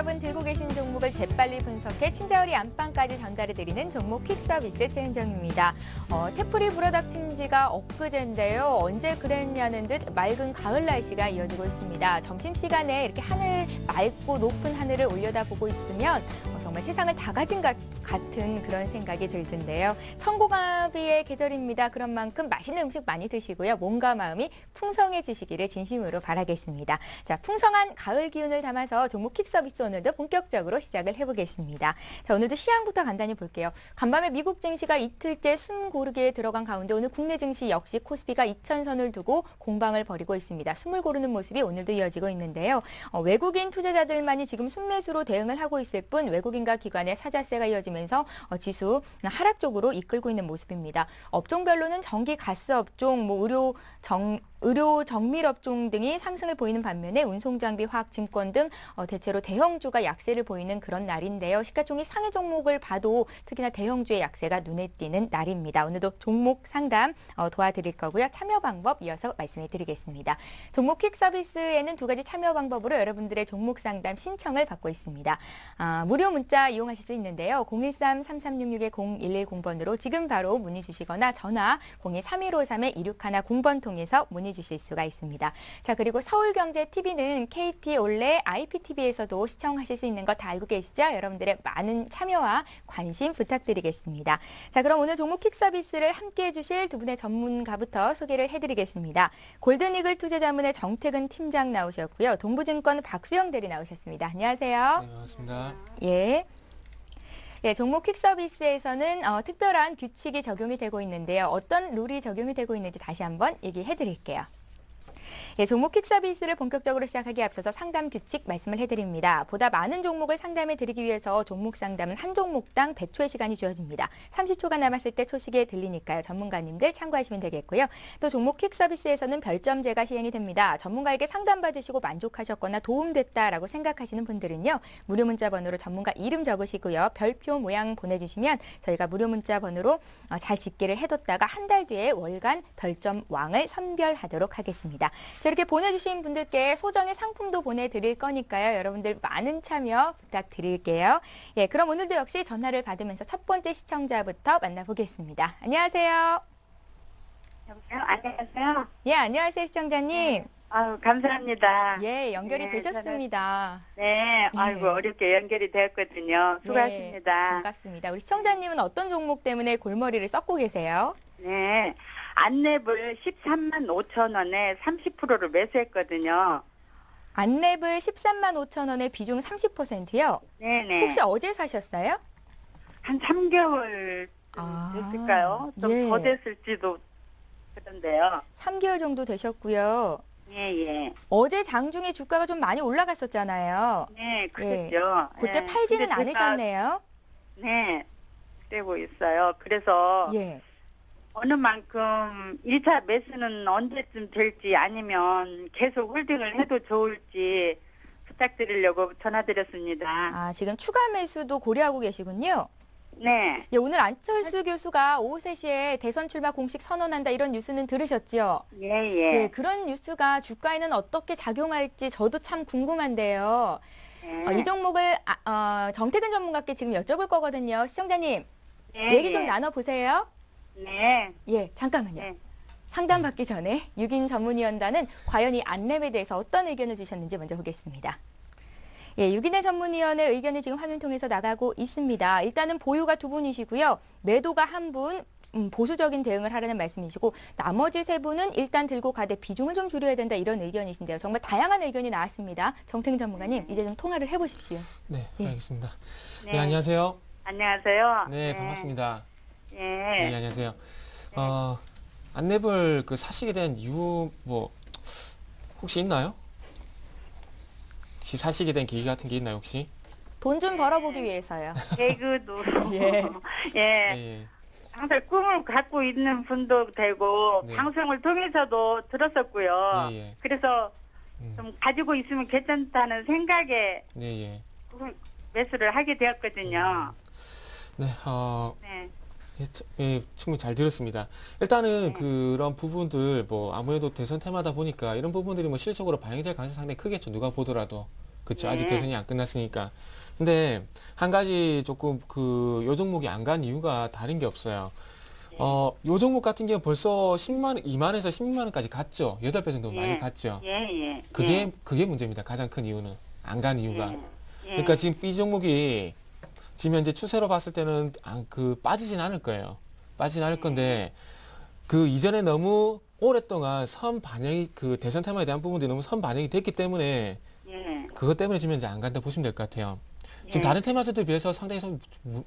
여러분 들고 계신 종목을 재빨리 분석해 친절히 안방까지 전달해드리는 종목 퀵 서비스 최은정입니다. 태풍이 불어닥친 지가 엊그제인데요. 언제 그랬냐는 듯 맑은 가을 날씨가 이어지고 있습니다. 점심시간에 이렇게 하늘 맑고 높은 하늘을 올려다보고 있으면 정말 세상을 다 가진 같은 그런 생각이 들던데요. 천고가비의 계절입니다. 그런 만큼 맛있는 음식 많이 드시고요. 몸과 마음이 풍성해지시기를 진심으로 바라겠습니다. 자, 풍성한 가을 기운을 담아서 종목 킥 서비스 오늘도 본격적으로 시작을 해보겠습니다. 자, 오늘도 시황부터 간단히 볼게요. 간밤에 미국 증시가 이틀째 숨 고르기에 들어간 가운데 오늘 국내 증시 역시 코스피가 2,000선을 두고 공방을 벌이고 있습니다. 숨을 고르는 모습이 오늘도 이어지고 있는데요. 외국인 투자자들만이 지금 순매수로 대응을 하고 있을 뿐 외국인과 기관의 사자세가 이어지면서 지수 하락 쪽으로 이끌고 있는 모습입니다. 업종별로는 전기, 가스 업종, 의료, 정밀 업종 등이 상승을 보이는 반면에 운송장비, 화학증권 등 대체로 대형주가 약세를 보이는 그런 날인데요. 시가총액 상위 종목을 봐도 특히나 대형주의 약세가 눈에 띄는 날입니다. 오늘도 종목 상담 도와드릴 거고요. 참여 방법 이어서 말씀해 드리겠습니다. 종목 퀵 서비스에는 두 가지 참여 방법으로 여러분들의 종목 상담 신청을 받고 있습니다. 무료 문자 이용하실 수 있는데요. 013-3366-0110번으로 지금 바로 문의 주시거나 전화 02-3153-2610번 통해서 문의 주실 수가 있습니다. 자, 그리고 서울경제TV는 KT 올레 IPTV에서도 시청하실 수 있는 거 다 알고 계시죠? 여러분들의 많은 참여와 관심 부탁드리겠습니다. 자, 그럼 오늘 종목 킥 서비스를 함께해 주실 두 분의 전문가부터 소개를 해드리겠습니다. 골든이글 투자자문의 정태근 팀장 나오셨고요. 동부증권 박수영 대리 나오셨습니다. 안녕하세요. 네, 반갑습니다. 예. 예, 종목 퀵 서비스에서는 특별한 규칙이 적용이 되고 있는데요. 어떤 룰이 적용이 되고 있는지 다시 한번 얘기해 드릴게요. 예, 종목 퀵 서비스를 본격적으로 시작하기에 앞서서 상담 규칙 말씀을 해드립니다. 보다 많은 종목을 상담해 드리기 위해서 종목 상담은 한 종목당 100초의 시간이 주어집니다. 30초가 남았을 때 초시계에 들리니까요. 전문가님들 참고하시면 되겠고요. 또 종목 퀵 서비스에서는 별점제가 시행이 됩니다. 전문가에게 상담받으시고 만족하셨거나 도움됐다라고 생각하시는 분들은요. 무료 문자 번호로 전문가 이름 적으시고요. 별표 모양 보내주시면 저희가 무료 문자 번호로 잘 집계를 해뒀다가 한 달 뒤에 월간 별점 왕을 선별하도록 하겠습니다. 자, 이렇게 보내주신 분들께 소정의 상품도 보내드릴 거니까요. 여러분들 많은 참여 부탁드릴게요. 예, 그럼 오늘도 역시 전화를 받으면서 첫 번째 시청자부터 만나보겠습니다. 안녕하세요. 여보세요? 안녕하세요. 예, 안녕하세요, 시청자님. 네. 아유, 감사합니다. 예, 연결이 네, 되셨습니다. 네, 아이고, 어렵게 연결이 되었거든요. 수고하십니다. 네, 반갑습니다. 우리 시청자님은 어떤 종목 때문에 골머리를 썩고 계세요? 네, 안랩을 13만 5천 원에 30%를 매수했거든요. 안랩을 13만 5천 원에 비중 30%요? 네네. 혹시 어제 사셨어요? 한 3개월 됐을까요? 좀 예. 더 됐을지도 그런데요. 3개월 정도 되셨고요. 예, 예. 어제 장중에 주가가 좀 많이 올라갔었잖아요. 네, 그랬죠. 그때 예. 팔지는 근데 제가, 않으셨네요. 네, 되고 있어요. 그래서 예. 어느 만큼 1차 매수는 언제쯤 될지 아니면 계속 홀딩을 해도 좋을지 부탁드리려고 전화드렸습니다. 아, 지금 추가 매수도 고려하고 계시군요. 네. 예, 오늘 안철수 교수가 오후 3시에 대선 출마 공식 선언한다 이런 뉴스는 들으셨죠? 예, 예, 예. 그런 뉴스가 주가에는 어떻게 작용할지 저도 참 궁금한데요. 예. 이 종목을 정태근 전문가께 지금 여쭤볼 거거든요. 시청자님, 예, 얘기 좀 예. 나눠보세요. 네. 예, 잠깐만요. 네. 상담받기 전에 6인 전문위원단은 과연 이 안랩에 대해서 어떤 의견을 주셨는지 먼저 보겠습니다. 예, 6인의 전문위원의 의견이 지금 화면 통해서 나가고 있습니다. 일단은 보유가 두 분이시고요. 매도가 한 분, 보수적인 대응을 하라는 말씀이시고 나머지 세 분은 일단 들고 가되 비중을 좀 줄여야 된다 이런 의견이신데요. 정말 다양한 의견이 나왔습니다. 정태근 전문가님, 이제 좀 통화를 해보십시오. 네, 예. 알겠습니다. 네. 네, 안녕하세요. 안녕하세요. 네, 반갑습니다. 예. 네, 안녕하세요. 안랩을 사시게 된 이유 혹시 있나요? 혹시 사시게 된 계기 같은 게 있나요, 혹시? 돈 좀 벌어보기 위해서요. 개그도. 예. 예. 예. 항상 꿈을 갖고 있는 분도 되고 네. 방송을 통해서도 들었었고요. 예, 예. 그래서 좀 가지고 있으면 괜찮다는 생각에 네, 예. 매수를 하게 되었거든요. 네, 네. 예, 충분히 잘 들었습니다. 일단은 네. 그런 부분들 아무래도 대선 테마다 보니까 이런 부분들이 실적으로 반영될 가능성이 상당히 크겠죠. 누가 보더라도. 그쵸. 네. 아직 대선이 안 끝났으니까. 근데 한 가지 조금 요 종목이 안 간 이유가 다른 게 없어요. 요 종목 같은 경우 벌써 2만에서 16만 원까지 갔죠. 8배 정도 많이 예. 갔죠. 예. 그게 문제입니다. 가장 큰 이유는. 안 간 이유가. 예. 그러니까 지금 이 종목이 지금 현재 추세로 봤을 때는 빠지진 않을 거예요. 빠지진 않을 건데 그 이전에 너무 오랫동안 선 반영이 대선 테마에 대한 부분들이 너무 선 반영이 됐기 때문에 예. 그것 때문에 지금 이제 안 간다 보시면 될 것 같아요. 지금 예. 다른 테마주들에 비해서 상당히 좀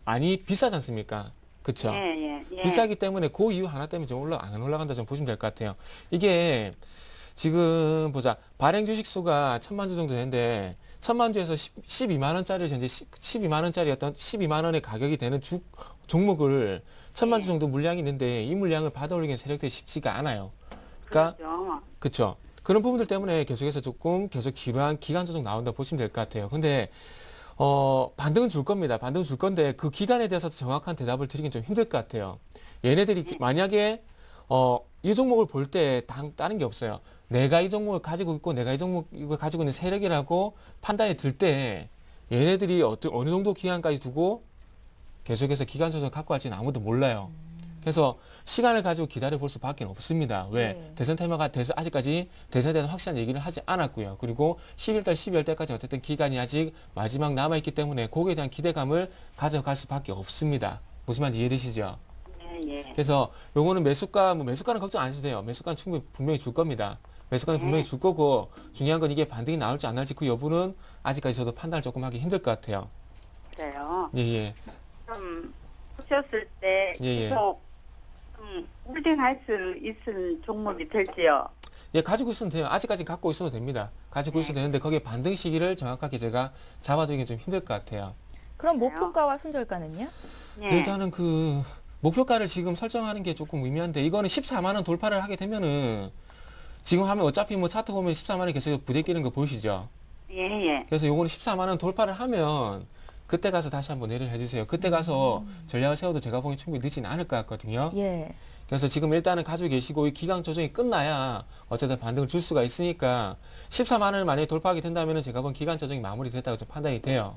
많이 비싸지 않습니까? 그쵸? 예. 비싸기 때문에 그 이유 하나 때문에 좀 안 올라간다 좀 보시면 될 것 같아요. 이게 지금 보자. 발행 주식 수가 1,000만 주 정도 되는데 1,000만 주에서 12만 원짜리 현재 12만 원짜리였던 12만 원의 가격이 되는 종목을 1,000만 주 정도 물량이 있는데 이 물량을 받아올리기는 세력들이 쉽지가 않아요. 그러니까 그렇죠. 그쵸. 그런 부분들 때문에 계속해서 계속 지루한 기간 조정 나온다 보시면 될 것 같아요. 근데 반등은 줄 겁니다. 반등은 줄 건데 그 기간에 대해서 정확한 대답을 드리긴 좀 힘들 것 같아요. 얘네들이 만약에 이 종목을 볼 때 다른 게 없어요. 내가 이 종목을 가지고 있고 내가 이 종목을 가지고 있는 세력이라고 판단이 들 때 얘네들이 어느 정도 기간까지 두고 계속해서 기간 조정을 갖고 갈지는 아무도 몰라요. 그래서 시간을 가지고 기다려 볼 수밖에 없습니다. 왜? 네. 대선 테마가 아직까지 대선에 대한 확실한 얘기를 하지 않았고요. 그리고 11달, 12월 때까지 어쨌든 기간이 아직 마지막 남아있기 때문에 거기에 대한 기대감을 가져갈 수밖에 없습니다. 무슨 말인지 이해되시죠? 예. 그래서 요거는 매수가는 걱정 안 하셔도 돼요. 매수가는 분명히 줄 겁니다. 매수가는 분명히 줄 거고 중요한 건 이게 반등이 나올지 안 나올지 그 여부는 아직까지 저도 판단을 조금 하기 힘들 것 같아요. 그래요. 예. 좀 보셨을 때 예. 계속 홀딩할 수 있는 종목이 될지요. 예, 가지고 있으면 돼요. 아직까지 갖고 있어도 됩니다. 가지고 있어도 되는데 거기에 반등 시기를 정확하게 제가 잡아두기는 좀 힘들 것 같아요. 그럼 목표가와 손절가는요? 예. 일단은 목표가를 지금 설정하는 게 조금 의미한데 이거는 14만 원 돌파를 하게 되면은 지금 하면 어차피 차트 보면 14만 원이 계속 부대끼는 거 보이시죠? 예. 그래서 요거는 14만 원 돌파를 하면 그때 가서 다시 한번 내리를 해주세요. 그때 가서 전략을 세워도 제가 보기엔 충분히 늦지는 않을 것 같거든요. 예. 그래서 지금 일단은 가지고 계시고 이 기간 조정이 끝나야 어쨌든 반등을 줄 수가 있으니까 14만 원을 만약에 돌파하게 된다면 제가 본 기간 조정이 마무리됐다고 좀 판단이 돼요.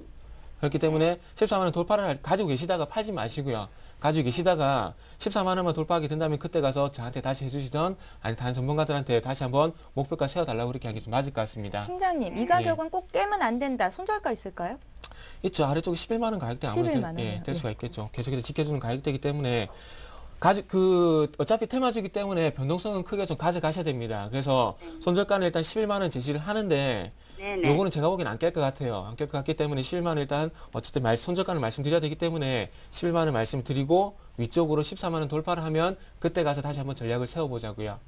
그렇기 때문에 14만 원 돌파를 가지고 계시다가 팔지 마시고요. 가지고 계시다가 14만 원만 돌파하게 된다면 그때 가서 저한테 다시 해주시던 아니 다른 전문가들한테 다시 한번 목표가 세워달라고 그렇게 하는 게 좀 맞을 것 같습니다. 팀장님, 이 가격은 꼭 깨면 안 된다. 손절가 있을까요? 있죠. 아래쪽에 11만 원 가격대 아무래도 11만 원이요. 될 수가 있겠죠. 계속해서 지켜주는 가격대이기 때문에 어차피 테마주기 때문에 변동성은 크게 좀 가져가셔야 됩니다. 그래서 손절가는 일단 11만 원 제시를 하는데 네네. 요거는 제가 보기엔 안 깰 것 같아요. 안 깰 것 같기 때문에 11만 원 일단 어쨌든 손절가를 말씀드려야 되기 때문에 11만 원 말씀드리고 위쪽으로 14만 원 돌파를 하면 그때 가서 다시 한번 전략을 세워보자고요.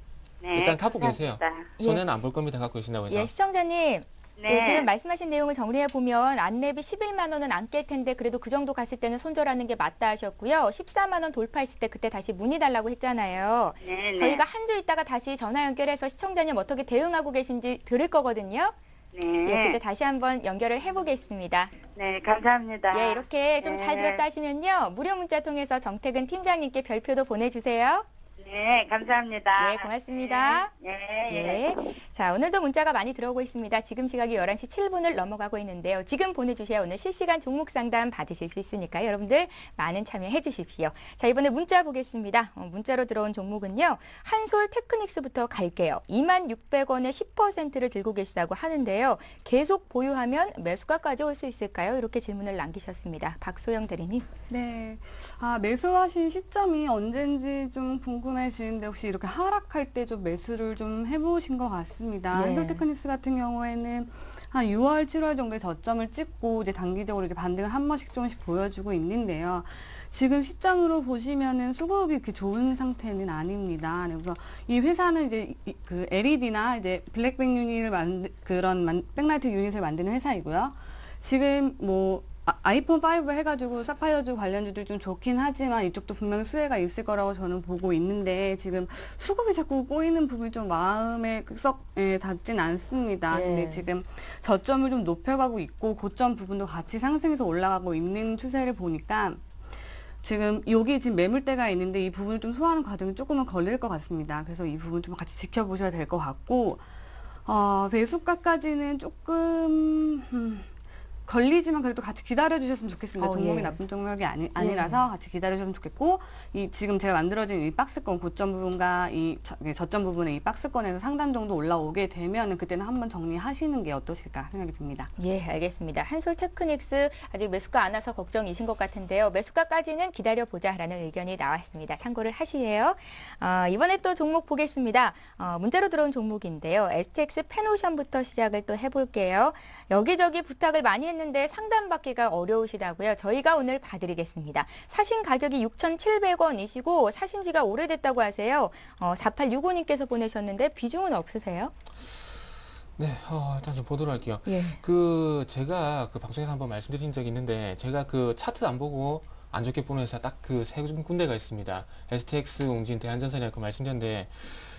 네, 일단 갖고 계세요. 감사합니다. 손해는 안 볼 겁니다. 갖고 계신다고 해서. 예, 시청자님. 네. 예, 지금 말씀하신 내용을 정리해 보면 안랩이 11만 원은 안 깰 텐데 그래도 그 정도 갔을 때는 손절하는 게 맞다 하셨고요. 14만 원 돌파했을 때 그때 다시 문의 달라고 했잖아요. 네네. 저희가 한 주 있다가 다시 전화 연결해서 시청자님 어떻게 대응하고 계신지 들을 거거든요. 예, 네. 그때 다시 한번 연결을 해보겠습니다. 네, 감사합니다. 예, 이렇게 좀 잘 네. 들었다 하시면요. 무료 문자 통해서 정태근 팀장님께 별표도 보내주세요. 네, 감사합니다. 예, 고맙습니다. 예. 예. 자, 오늘도 문자가 많이 들어오고 있습니다. 지금 시각이 11시 7분을 넘어가고 있는데요. 지금 보내주셔야 오늘 실시간 종목 상담 받으실 수 있으니까요. 여러분들 많은 참여해 주십시오. 자, 이번에 문자 보겠습니다. 문자로 들어온 종목은요. 한솔 테크닉스부터 갈게요. 26,600원에 10%를 들고 계시다고 하는데요. 계속 보유하면 매수가까지 올 수 있을까요? 이렇게 질문을 남기셨습니다. 박소영 대리님. 네. 매수하신 시점이 언젠지 좀 궁금해지는데 혹시 이렇게 하락할 때 좀 매수를 좀 해보신 것 같습니다. 네. 한솔테크닉스 같은 경우에는 한 6월, 7월 정도에 저점을 찍고 이제 단기적으로 이제 반등을 한 번씩 조금씩 보여주고 있는데요. 지금 시장으로 보시면은 수급이 그렇게 좋은 상태는 아닙니다. 그래서 이 회사는 이제 그 LED나 이제 블랙백 유닛을 백라이트 유닛을 만드는 회사이고요. 지금 아이폰 5 해가지고 사파이어주 관련주들 좀 좋긴 하지만 이쪽도 분명히 수혜가 있을 거라고 저는 보고 있는데 지금 수급이 자꾸 꼬이는 부분이 좀 마음에 썩 닿진 않습니다. 네. 근데 지금 저점을 좀 높여가고 있고 고점 부분도 같이 상승해서 올라가고 있는 추세를 보니까 지금 여기 지금 매물대가 있는데 이 부분을 좀 소화하는 과정이 조금은 걸릴 것 같습니다. 그래서 이 부분 좀 같이 지켜보셔야 될 것 같고 매수가까지는 조금 걸리지만 그래도 같이 기다려주셨으면 좋겠습니다. 종목이 예. 나쁜 종목이 아니라서 같이 기다려주셨으면 좋겠고, 지금 제가 만들어진 이 박스권 고점 부분과 이 저점 부분의 이 박스권에서 상단 정도 올라오게 되면 그때는 한번 정리하시는 게 어떠실까 생각이 듭니다. 예, 알겠습니다. 한솔 테크닉스 아직 매수가 안 와서 걱정이신 것 같은데요. 매수가까지는 기다려보자라는 의견이 나왔습니다. 참고를 하시에요. 이번에 또 종목 보겠습니다. 문자로 들어온 종목인데요. STX 페노션부터 시작을 또 해볼게요. 여기저기 부탁을 많이 했는데 상담받기가 어려우시다고요. 저희가 오늘 봐드리겠습니다. 사신 가격이 6,700원이시고 사신 지가 오래됐다고 하세요. 4865님께서 보내셨는데 비중은 없으세요? 네, 일단 좀 보도록 할게요. 예. 제가 그 방송에서 한번 말씀드린 적이 있는데, 제가 그 차트 안 보고 안 좋게 보는 회사 딱 그 세 군데가 있습니다. STX, 웅진, 대한전선이라고 말씀드렸는데,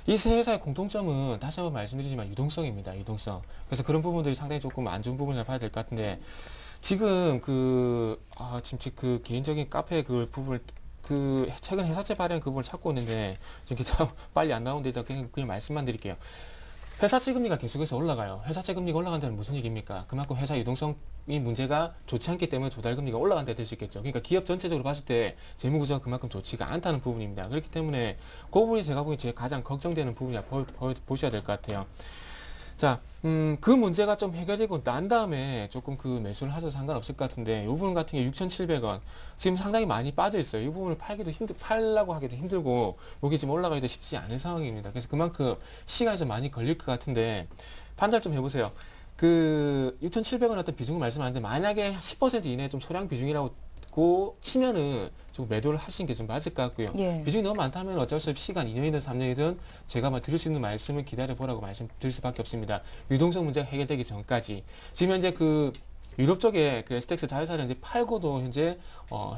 이 세 회사의 공통점은 다시 한번 말씀드리지만 유동성입니다. 유동성. 그래서 그런 부분들이 상당히 조금 안 좋은 부분이라 봐야 될 것 같은데, 지금 지금 그 개인적인 카페 그 부분을 최근 회사채 발행 그 부분을 찾고 있는데, 지금 참 빨리 안 나오는데 일단 그냥 말씀만 드릴게요. 회사채 금리가 계속해서 올라가요. 회사채 금리가 올라간다는 무슨 얘기입니까? 그만큼 회사 유동성이 문제가 좋지 않기 때문에 조달 금리가 올라간다 될 수 있겠죠. 그러니까 기업 전체적으로 봤을 때 재무 구조가 그만큼 좋지가 않다는 부분입니다. 그렇기 때문에 그 부분이 제가 보기엔 제일 가장 걱정되는 부분이라 보셔야 될 것 같아요. 자, 그 문제가 좀 해결되고 난 다음에 조금 그 매수를 하셔도 상관없을 것 같은데, 이 부분 같은 게 6,700원. 지금 상당히 많이 빠져 있어요. 이 부분을 팔라고 하기도 힘들고, 여기 지금 올라가기도 쉽지 않은 상황입니다. 그래서 그만큼 시간이 좀 많이 걸릴 것 같은데, 판단 좀 해보세요. 그 6,700원 어떤 비중을 말씀하는데, 만약에 10% 이내 좀 소량 비중이라고 치면은 좀 매도를 하시는 게 좀 맞을 것 같고요. 예. 비중이 너무 많다면 어쩔 수 없이 시간 2년이든 3년이든 제가 드릴 수 있는 말씀을 기다려보라고 말씀드릴 수밖에 없습니다. 유동성 문제가 해결되기 전까지. 지금 현재 그 유럽 쪽에 그 STX 자회사를 이제 팔고도 현재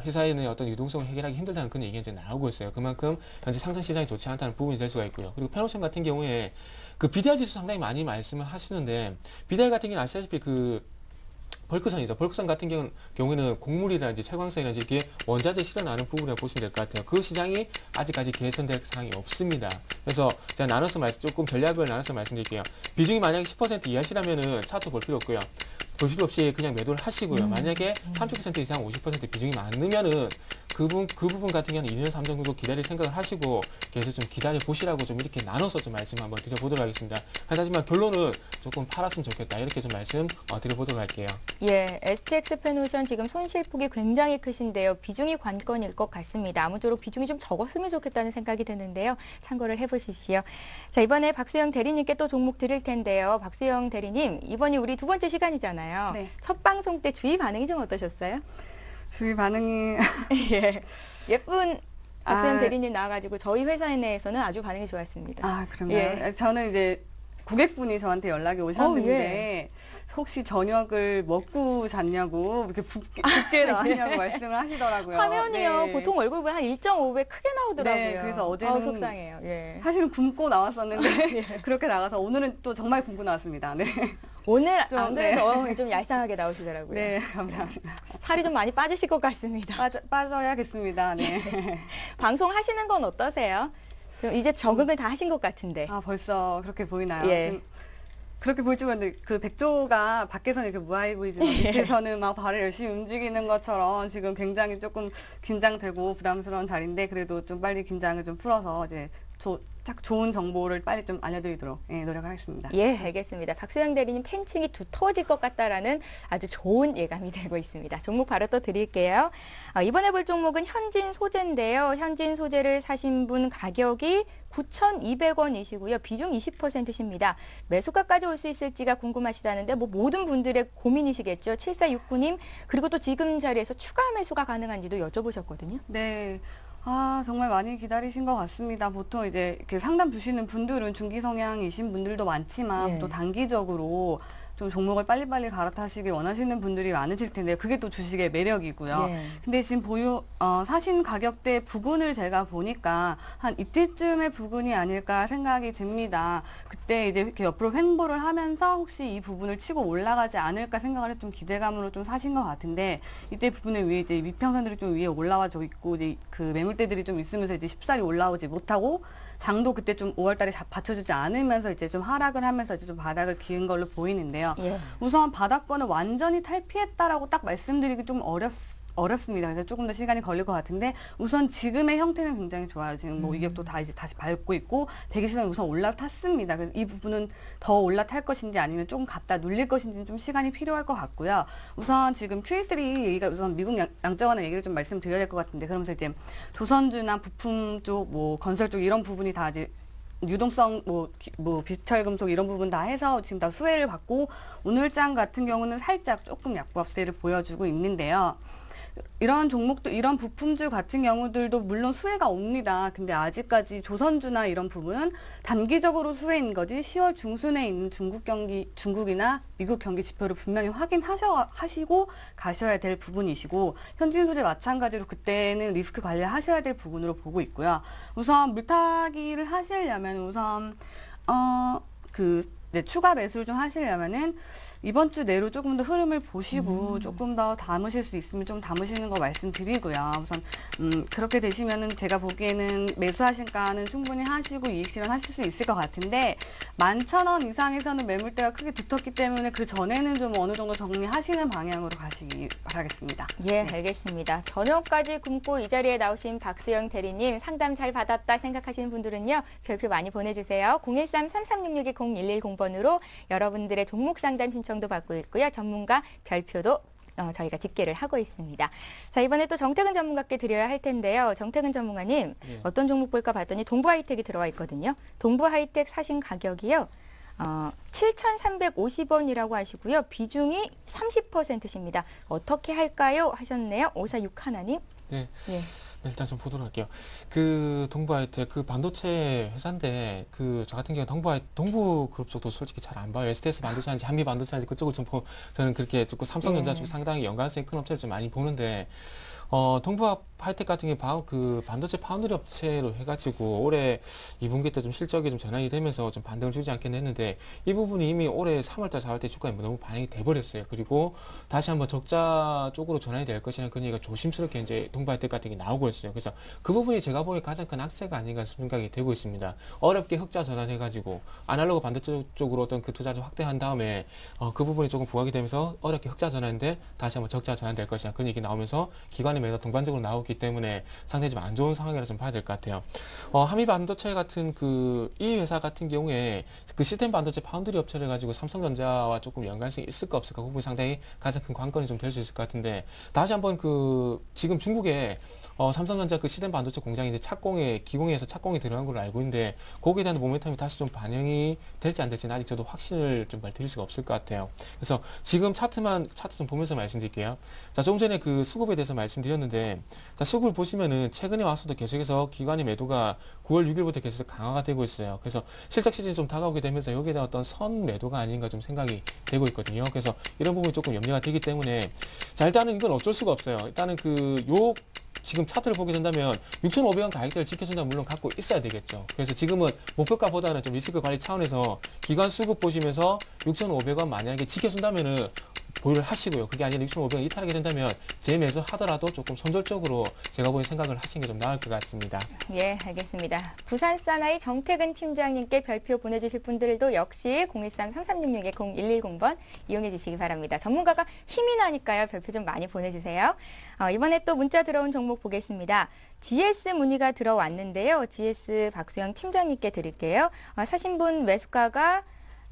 회사의 어떤 유동성을 해결하기 힘들다는 그런 얘기가 이제 나오고 있어요. 그만큼 현재 상승 시장이 좋지 않다는 부분이 될 수가 있고요. 그리고 페노션 같은 경우에 그 BDI 지수 상당히 많이 말씀을 하시는데, BDI 같은 경우는 아시다시피 그 벌크선이죠. 벌크선 같은 경우에는 곡물이라든지 채광선이라든지 이렇게 원자재 실어나는 부분이라고 보시면 될 것 같아요. 그 시장이 아직까지 개선될 사항이 없습니다. 그래서 제가 조금 전략을 나눠서 말씀드릴게요. 비중이 만약에 10% 이하시라면은 차트 볼 필요 없고요. 볼 필요 없이 그냥 매도를 하시고요. 만약에 30% 이상 50% 비중이 많으면은 그 부분 같은 경우는 2년 3년 정도 기다릴 생각을 하시고 계속 좀 기다려 보시라고 좀 이렇게 나눠서 좀 말씀 한번 드려보도록 하겠습니다. 하지만 결론은 조금 팔았으면 좋겠다, 이렇게 좀 말씀 드려보도록 할게요. 예, STX 페노션 지금 손실폭이 굉장히 크신데요. 비중이 관건일 것 같습니다. 아무쪼록 비중이 좀 적었으면 좋겠다는 생각이 드는데요. 참고를 해보십시오. 자, 이번에 박수영 대리님께 또 종목 드릴 텐데요. 박수영 대리님, 이번이 우리 두 번째 시간이잖아요. 네. 첫 방송 때 주위 반응이 좀 어떠셨어요? 주위 반응이 예, 예쁜 박수영 아. 대리님 나와가지고 저희 회사 내에서는 아주 반응이 좋았습니다. 그런가요? 예. 저는 이제 고객분이 저한테 연락이 오셨는데 혹시 저녁을 먹고 잤냐고 이렇게 붓게 나왔냐고 말씀을 하시더라고요. 화면이요. 네. 보통 얼굴보다 한 1.5배 크게 나오더라고요. 네, 그래서 어제는 속상해요. 예. 사실은 굶고 나왔었는데 그렇게 나가서 오늘은 또 정말 굶고 나왔습니다. 네. 오늘 좀, 안 그래도 좀 얄쌍하게 나오시더라고요. 네, 감사합니다. 살이 좀 많이 빠지실 것 같습니다. 빠져야겠습니다. 네. 방송하시는 건 어떠세요? 좀 이제 적응을 다 하신 것 같은데. 벌써 그렇게 보이나요? 예. 좀 그렇게 보이지만 근데 그 백조가 밖에서는 이렇게 무아해 보이지만 밑에서는 막 발을 열심히 움직이는 것처럼 지금 굉장히 조금 긴장되고 부담스러운 자리인데, 그래도 좀 빨리 긴장을 좀 풀어서 이제 딱 좋은 정보를 빨리 좀 알려드리도록 노력하겠습니다. 예, 알겠습니다. 박수영 대리님 팬층이 두터워질 것 같다라는 아주 좋은 예감이 들고 있습니다. 종목 바로 또 드릴게요. 이번에 볼 종목은 현진 소재인데요. 현진 소재를 사신 분 가격이 9,200원이시고요. 비중 20%십니다. 매수가까지 올 수 있을지가 궁금하시다는데 모든 분들의 고민이시겠죠. 7469님, 그리고 또 지금 자리에서 추가 매수가 가능한지도 여쭤보셨거든요. 네. 정말 많이 기다리신 것 같습니다. 보통 이제 이렇게 상담 주시는 분들은 중기 성향이신 분들도 많지만 예. 또 단기적으로 좀 종목을 빨리빨리 갈아타시길 원하시는 분들이 많으실 텐데요. 그게 또 주식의 매력이고요. 예. 근데 지금 사신 가격대 부근을 제가 보니까 한 이때쯤의 부근이 아닐까 생각이 듭니다. 그때 이제 이렇게 옆으로 횡보를 하면서 혹시 이 부분을 치고 올라가지 않을까 생각을 해서 좀 기대감으로 좀 사신 것 같은데, 이때 부분에 위에 이제 위평선들이 좀 위에 올라와져 있고, 이제 그 매물대들이 좀 있으면서 이제 쉽사리 올라오지 못하고, 장도 그때 좀 5월달에 받쳐주지 않으면서 이제 좀 하락을 하면서 이제 좀 바닥을 기은 걸로 보이는데요. 예. 우선 바닥권을 완전히 탈피했다라고 딱 말씀드리기 좀 어렵습니다. 그래서 조금 더 시간이 걸릴 것 같은데, 우선 지금의 형태는 굉장히 좋아요. 지금 뭐 이격도 다 이제 다시 밟고 있고, 120선 우선 올라탔습니다. 그래서 이 부분은 더 올라탈 것인지 아니면 조금 갖다 눌릴 것인지는 좀 시간이 필요할 것 같고요. 우선 지금 Q3 얘기가 우선 미국 양적완화 얘기를 좀 말씀드려야 될 것 같은데, 그러면서 이제 조선주나 부품 쪽, 뭐 건설 쪽 이런 부분이 다 이제 유동성, 비철금속 이런 부분 다 해서 지금 다 수혜를 받고, 오늘장 같은 경우는 살짝 조금 약보합세를 보여주고 있는데요. 이런 종목도, 이런 부품주 같은 경우들도 물론 수혜가 옵니다. 근데 아직까지 조선주나 이런 부분은 단기적으로 수혜인 거지, 10월 중순에 있는 중국이나 미국 경기 지표를 분명히 확인하시고 가셔야 될 부분이시고, 현진소재 마찬가지로 그때는 리스크 관리를 하셔야 될 부분으로 보고 있고요. 우선 물타기를 하시려면 우선 추가 매수를 좀 하시려면은 이번 주 내로 조금 더 흐름을 보시고 조금 더 담으실 수 있으면 좀 담으시는 거 말씀드리고요. 우선 그렇게 되시면은 제가 보기에는 매수하신가는 충분히 하시고 이익 실현하실 수 있을 것 같은데, 11,000원 이상에서는 매물대가 크게 붙었기 때문에 그 전에는 좀 어느 정도 정리하시는 방향으로 가시기 바라겠습니다. 예, 네. 알겠습니다. 저녁까지 굶고 이 자리에 나오신 박수영 대리님, 상담 잘 받았다 생각하시는 분들은요, 별표 많이 보내주세요. 013-3366-0110번으로 여러분들의 종목 상담 신청도 받고 있고요. 전문가 별표도 저희가 집계를 하고 있습니다. 자, 이번에 또 정태근 전문가께 드려야 할 텐데요. 정태근 전문가님, 예. 어떤 종목 볼까 봤더니 동부하이텍이 들어와 있거든요. 동부하이텍 사신 가격이요. 7,350원이라고 하시고요. 비중이 30%십니다. 어떻게 할까요? 하셨네요. 5461님. 네. 예. 네, 일단 좀 보도록 할게요. 그 동부하이텍 그 반도체 회사인데, 저 같은 경우 동부그룹 쪽도 솔직히 잘 안 봐요. STS 반도체인지 한미 반도체인지 그쪽을 좀 저는 그렇게 조금 삼성전자 쪽 상당히 연관성이 큰 업체를 좀 많이 보는데, 동부하이텍 같은 경우 그 반도체 파운드리 업체로 해가지고 올해 2분기 때 좀 실적이 좀 전환이 되면서 좀 반등을 주지 않겠나 했는데, 이 부분이 이미 올해 3월달, 4월달 주가에 너무 반영이 돼버렸어요. 그리고 다시 한번 적자 쪽으로 전환이 될 것이라는 그런 얘기가 조심스럽게 이제 동부하이텍 같은 게 나오고 있어요. 그래서 그 부분이 제가 보기에 가장 큰 악재가 아닌가 생각이 되고 있습니다. 어렵게 흑자 전환해가지고 아날로그 반도체 쪽으로 어떤 그 투자를 확대한 다음에 그 부분이 조금 부각이 되면서 어렵게 흑자 전환인데 다시 한번 적자 전환될 것이라 그런 얘기 나오면서 기관의 매도 동반적으로 나오기 때문에 상당히 좀 안 좋은 상황이라 좀 봐야 될 것 같아요. 한미 반도체 같은 이 회사 같은 경우에 그 시스템 반도체 파운드리 업체를 가지고 삼성전자와 조금 연관성이 있을까 없을까, 그 부분이 상당히 가장 큰 관건이 좀 될 수 있을 것 같은데, 다시 한번 지금 중국에 삼성전자 그 시스템 반도체 공장이 이제 기공에서 착공이 들어간 걸로 알고 있는데, 거기에 대한 모멘텀이 다시 좀 반영이 될지 안 될지는 아직 저도 확신을 좀 드릴 수가 없을 것 같아요. 그래서 지금 차트 좀 보면서 말씀드릴게요. 자, 조금 전에 그 수급에 대해서 말씀드렸는데, 자, 수급을 보시면은 최근에 와서도 계속해서 기관의 매도가 9월 6일부터 계속 강화가 되고 있어요. 그래서 실적 시즌이 좀 다가오게 되면서 여기에 대한 어떤 선 매도가 아닌가 좀 생각이 되고 있거든요. 그래서 이런 부분이 조금 염려가 되기 때문에, 자, 일단은 이건 어쩔 수가 없어요. 일단은 지금 차트를 보게 된다면 6,500원 가격대를 지켜준다면 물론 갖고 있어야 되겠죠. 그래서 지금은 목표가보다는 좀 리스크 관리 차원에서 기관 수급 보시면서 6,500원 만약에 지켜준다면은 보유를 하시고요. 그게 아니라 6,500원 이탈하게 된다면 재매수 하더라도 조금 선절적으로 제가 보기엔 생각을 하시는 게 좀 나을 것 같습니다. 예, 알겠습니다. 부산 사나이 정태근 팀장님께 별표 보내주실 분들도 역시 013-3366-0110번 이용해 주시기 바랍니다. 전문가가 힘이 나니까요. 별표 좀 많이 보내주세요. 이번에 또 문자 들어온 종목 보겠습니다. GS 문의가 들어왔는데요. GS 박수영 팀장님께 드릴게요. 사신 분 매수가가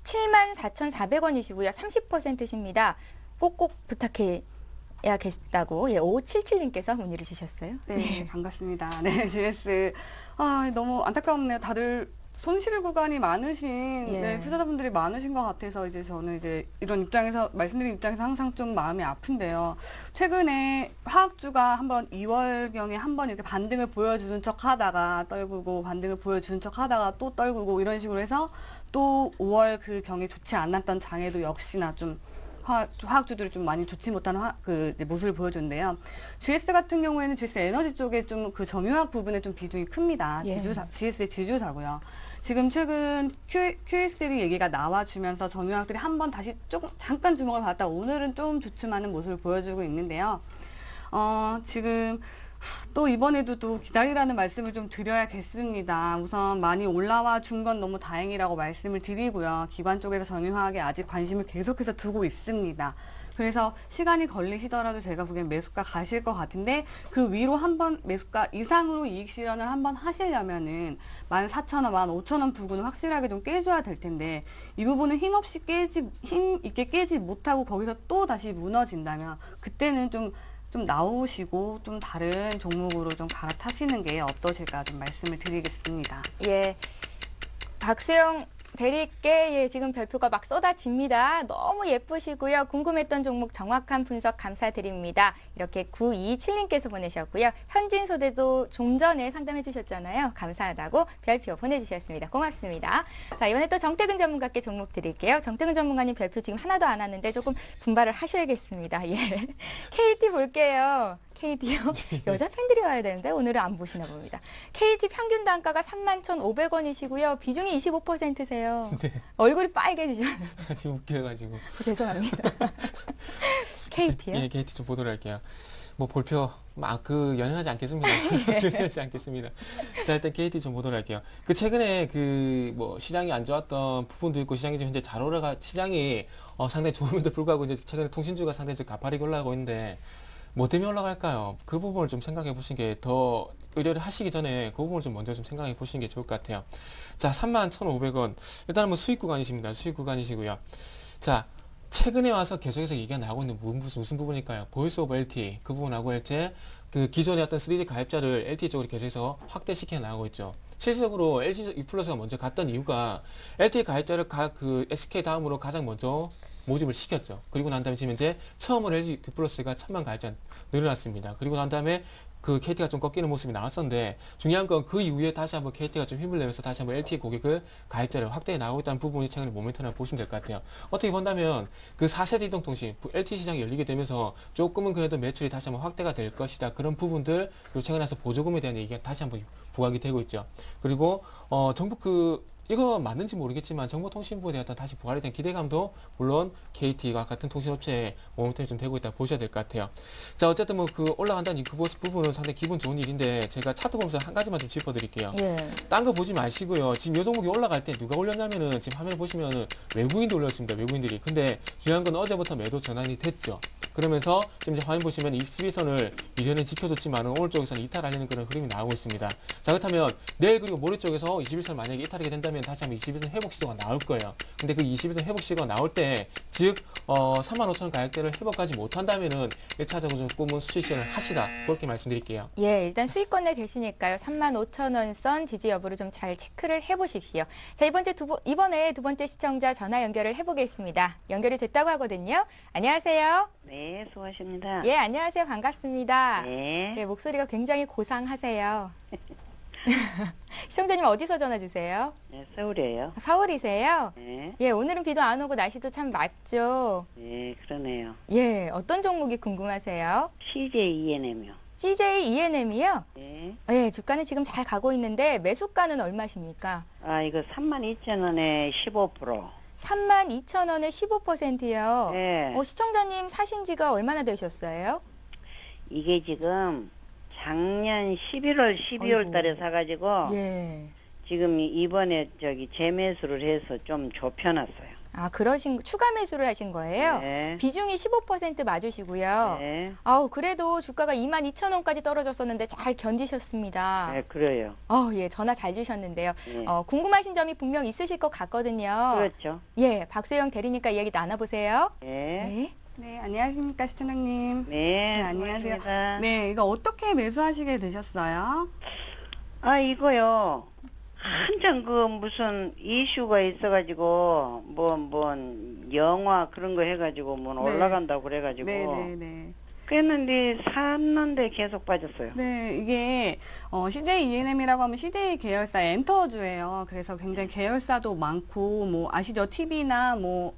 74,400원이시고요. 30%십니다. 꼭꼭 부탁해야겠다고 5577님께서 문의를 주셨어요. 네, 반갑습니다. 네, GS. 너무 안타깝네요. 다들 손실 구간이 많으신 예. 투자자분들이 많으신 것 같아서 이제 저는 이제 이런 입장에서 말씀드린 입장에서 항상 좀 마음이 아픈데요. 최근에 화학주가 한번 2월경에 한번 이렇게 반등을 보여주는 척 하다가 떨구고 반등을 보여주는 척 하다가 또 떨구고 이런 식으로 해서 또 5월 그 경기 좋지 않았던 장에도 역시나 좀 화학주들이 좀 많이 좋지 못한 이제 모습을 보여줬는데요. GS 같은 경우에는 GS 에너지 쪽에 좀 그 정유학 부분에 좀 비중이 큽니다. 예. GS의 지주사고요. 지금 최근 QS3 얘기가 나와주면서 정유학들이 한번 다시 조금 잠깐 주목을 받았다 오늘은 좀 주춤하는 모습을 보여주고 있는데요. 지금 또 이번에도 또 기다리라는 말씀을 좀 드려야겠습니다. 우선 많이 올라와 준 건 너무 다행이라고 말씀을 드리고요. 기관 쪽에서 정유화학에 아직 관심을 계속해서 두고 있습니다. 그래서 시간이 걸리시더라도 제가 보기엔 매수가 가실 것 같은데 그 위로 한번 매수가 이상으로 이익 실현을 한번 하시려면은 14,000원, 15,000원 부근을 확실하게 좀 깨줘야 될 텐데 이 부분은 힘 있게 깨지 못하고 거기서 또 다시 무너진다면 그때는 좀 나오시고 좀 다른 종목으로 좀 갈아타시는 게 어떠실까 좀 말씀을 드리겠습니다. 예, 박수영 대리께 예, 지금 별표가 막 쏟아집니다. 너무 예쁘시고요. 궁금했던 종목 정확한 분석 감사드립니다. 이렇게 927님께서 보내셨고요. 현진소대도 좀 전에 상담해 주셨잖아요. 감사하다고 별표 보내주셨습니다. 고맙습니다. 자, 이번에 또 정태근 전문가께 종목 드릴게요. 정태근 전문가님 별표 지금 하나도 안 왔는데 조금 분발을 하셔야겠습니다. 예. KT 볼게요. KT요? 여자 팬들이 와야 되는데 오늘은 안 보시나 봅니다. KT 평균 단가가 31,500원이시고요. 비중이 25%세요. 네. 얼굴이 빨개지죠? 지금 웃겨가지고. 죄송합니다. KT요? 예, KT 좀 보도록 할게요. 뭐 볼표 연연하지 않겠습니다. 연연하지 않겠습니다. 자, 일단 KT 좀 보도록 할게요. 최근에 시장이 안 좋았던 부분도 있고 시장이 지금 현재 잘 시장이 상당히 좋음에도 불구하고 이제 최근에 통신주가 상당히 가파르게 올라가고 있는데 뭐 때문에 올라갈까요? 그 부분을 좀 생각해 보시는 게 더 의뢰를 하시기 전에 그 부분을 좀 먼저 좀 생각해 보시는 게 좋을 것 같아요. 자, 31,500원. 일단은 뭐 수익 구간이십니다. 수익 구간이시고요. 자, 최근에 와서 계속해서 얘기가 나오고 있는 무슨 부분일까요? 보이스 오브 LTE 그 부분하고 일제 기존의 어떤 3G 가입자를 LTE 쪽으로 계속해서 확대시켜 나가고 있죠. 실질적으로 LG U+가 먼저 갔던 이유가 LTE 가입자를 SK 다음으로 가장 먼저 모집을 시켰죠. 그리고 난 다음에 지금 현재 처음으로 LG U+가 1,000만 가입자 늘어났습니다. 그리고 난 다음에 KT가 좀 꺾이는 모습이 나왔었는데 중요한 건 그 이후에 다시 한번 KT가 좀 힘을 내면서 다시 한번 LTE 고객을 가입자를 확대해 나가고 있다는 부분이 최근에 모멘텀이라고 보시면 될 것 같아요. 어떻게 본다면 4세대 이동통신 LTE 시장이 열리게 되면서 조금은 그래도 매출이 다시 한번 확대가 될 것이다. 그런 부분들 그리고 최근에 와서 보조금에 대한 얘기가 다시 한번 부각이 되고 있죠. 그리고 정부 이거 맞는지 모르겠지만 정보통신부에 대한 다시 부활에 대한 기대감도 물론 KT와 같은 통신업체에 모멘텀이 좀 되고 있다 보셔야 될 것 같아요. 자, 어쨌든 올라간다는 그 부분은 상당히 기분 좋은 일인데 제가 차트 보면서 한 가지만 좀 짚어드릴게요. 예. 딴 거 보지 마시고요. 지금 이 종목이 올라갈 때 누가 올렸냐면은 지금 화면에 보시면은 외국인도 올렸습니다. 외국인들이. 근데 중요한 건 어제부터 매도 전환이 됐죠. 그러면서 지금 이제 화면 보시면 21선을 이전에 지켜줬지만 오늘 쪽에서는 이탈하려는 그런 흐름이 나오고 있습니다. 자, 그렇다면 내일 그리고 모레 쪽에서 21선 만약에 이탈하게 된다면 다시 한번 21선 회복 시도가 나올 거예요. 근데 그 21선 회복 시도가 나올 때 즉 35,000원 가격대를 회복하지 못한다면은 1차적으로 조금은 수익 실현을 하시라 그렇게 말씀드릴게요. 예, 일단 수익권 내 계시니까요. 35,000원 선 지지 여부를 좀 잘 체크를 해보십시오. 자, 이번에 두 번째 시청자 전화 연결을 해보겠습니다. 연결이 됐다고 하거든요. 안녕하세요. 네, 수고하십니다. 예, 안녕하세요. 반갑습니다. 네. 예, 목소리가 굉장히 고상하세요. 시청자님 어디서 전화 주세요? 네, 서울이에요. 서울이세요? 네. 예, 오늘은 비도 안 오고 날씨도 참 맑죠. 네, 그러네요. 예, 어떤 종목이 궁금하세요? CJ ENM이요. CJ ENM이요? 네. 예, 주가는 지금 잘 가고 있는데 매수가는 얼마십니까? 아, 이거 32,000원에 15%. 32,000원에 15%요. 네. 시청자님 사신 지가 얼마나 되셨어요? 이게 지금 작년 11월, 12월 아이고. 달에 사가지고 예. 지금 이번에 재매수를 해서 좀 좁혀놨어요. 아, 추가 매수를 하신 거예요? 네. 비중이 15% 맞으시고요. 네. 아우, 그래도 주가가 22,000원까지 떨어졌었는데 잘 견디셨습니다. 네, 그래요. 예, 전화 잘 주셨는데요. 네. 궁금하신 점이 분명 있으실 것 같거든요. 그렇죠. 예, 박수영 대리니까 이야기 나눠보세요. 네. 네. 네, 안녕하십니까 시청자님. 네, 안녕하세요. 수고하십니다. 네, 이거 어떻게 매수하시게 되셨어요? 아, 이거요. 한참 무슨 이슈가 있어가지고, 영화 그런 거 해가지고, 네. 올라간다고 그래가지고, 네. 뺐는데 샀는데 계속 빠졌어요. 네, 이게 CJ ENM이라고 하면 CJ 계열사 엔터주예요. 그래서 굉장히 계열사도 많고 뭐 아시죠? TV나 뭐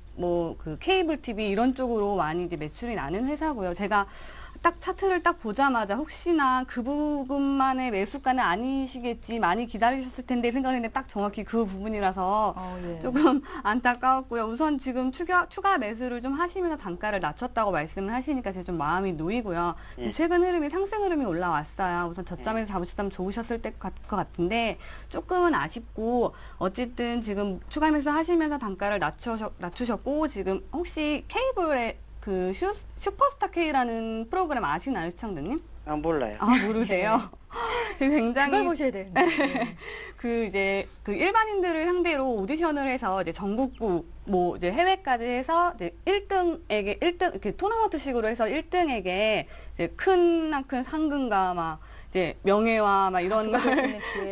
그 케이블 TV 이런 쪽으로 많이 이제 매출이 나는 회사고요. 제가 딱 차트를 딱 보자마자 혹시나 그 부분만의 매수가는 아니시겠지, 많이 기다리셨을 텐데 생각했는데 딱 정확히 그 부분이라서 예. 조금 안타까웠고요. 우선 지금 추가 매수를 좀 하시면서 단가를 낮췄다고 말씀을 하시니까 제가 좀 마음이 놓이고요. 좀 최근 흐름이 상승 흐름이 올라왔어요. 우선 저점에서 잡으셨다면 좋으셨을 것 같은데 조금은 아쉽고, 어쨌든 지금 추가 매수 하시면서 단가를 낮추셨고, 지금 혹시 케이블에 그 슈퍼스타 K라는 프로그램 아시나요, 시청자님? 아, 몰라요. 아, 모르세요? 굉장히 그걸 보셔야 되는데. 그 일반인들을 상대로 오디션을 해서 이제 전국구 뭐 이제 해외까지 해서 이제 1등에게 이렇게 토너먼트식으로 해서 1등에게 이제 큰 상금과 막 이제 명예와 막 이런 걸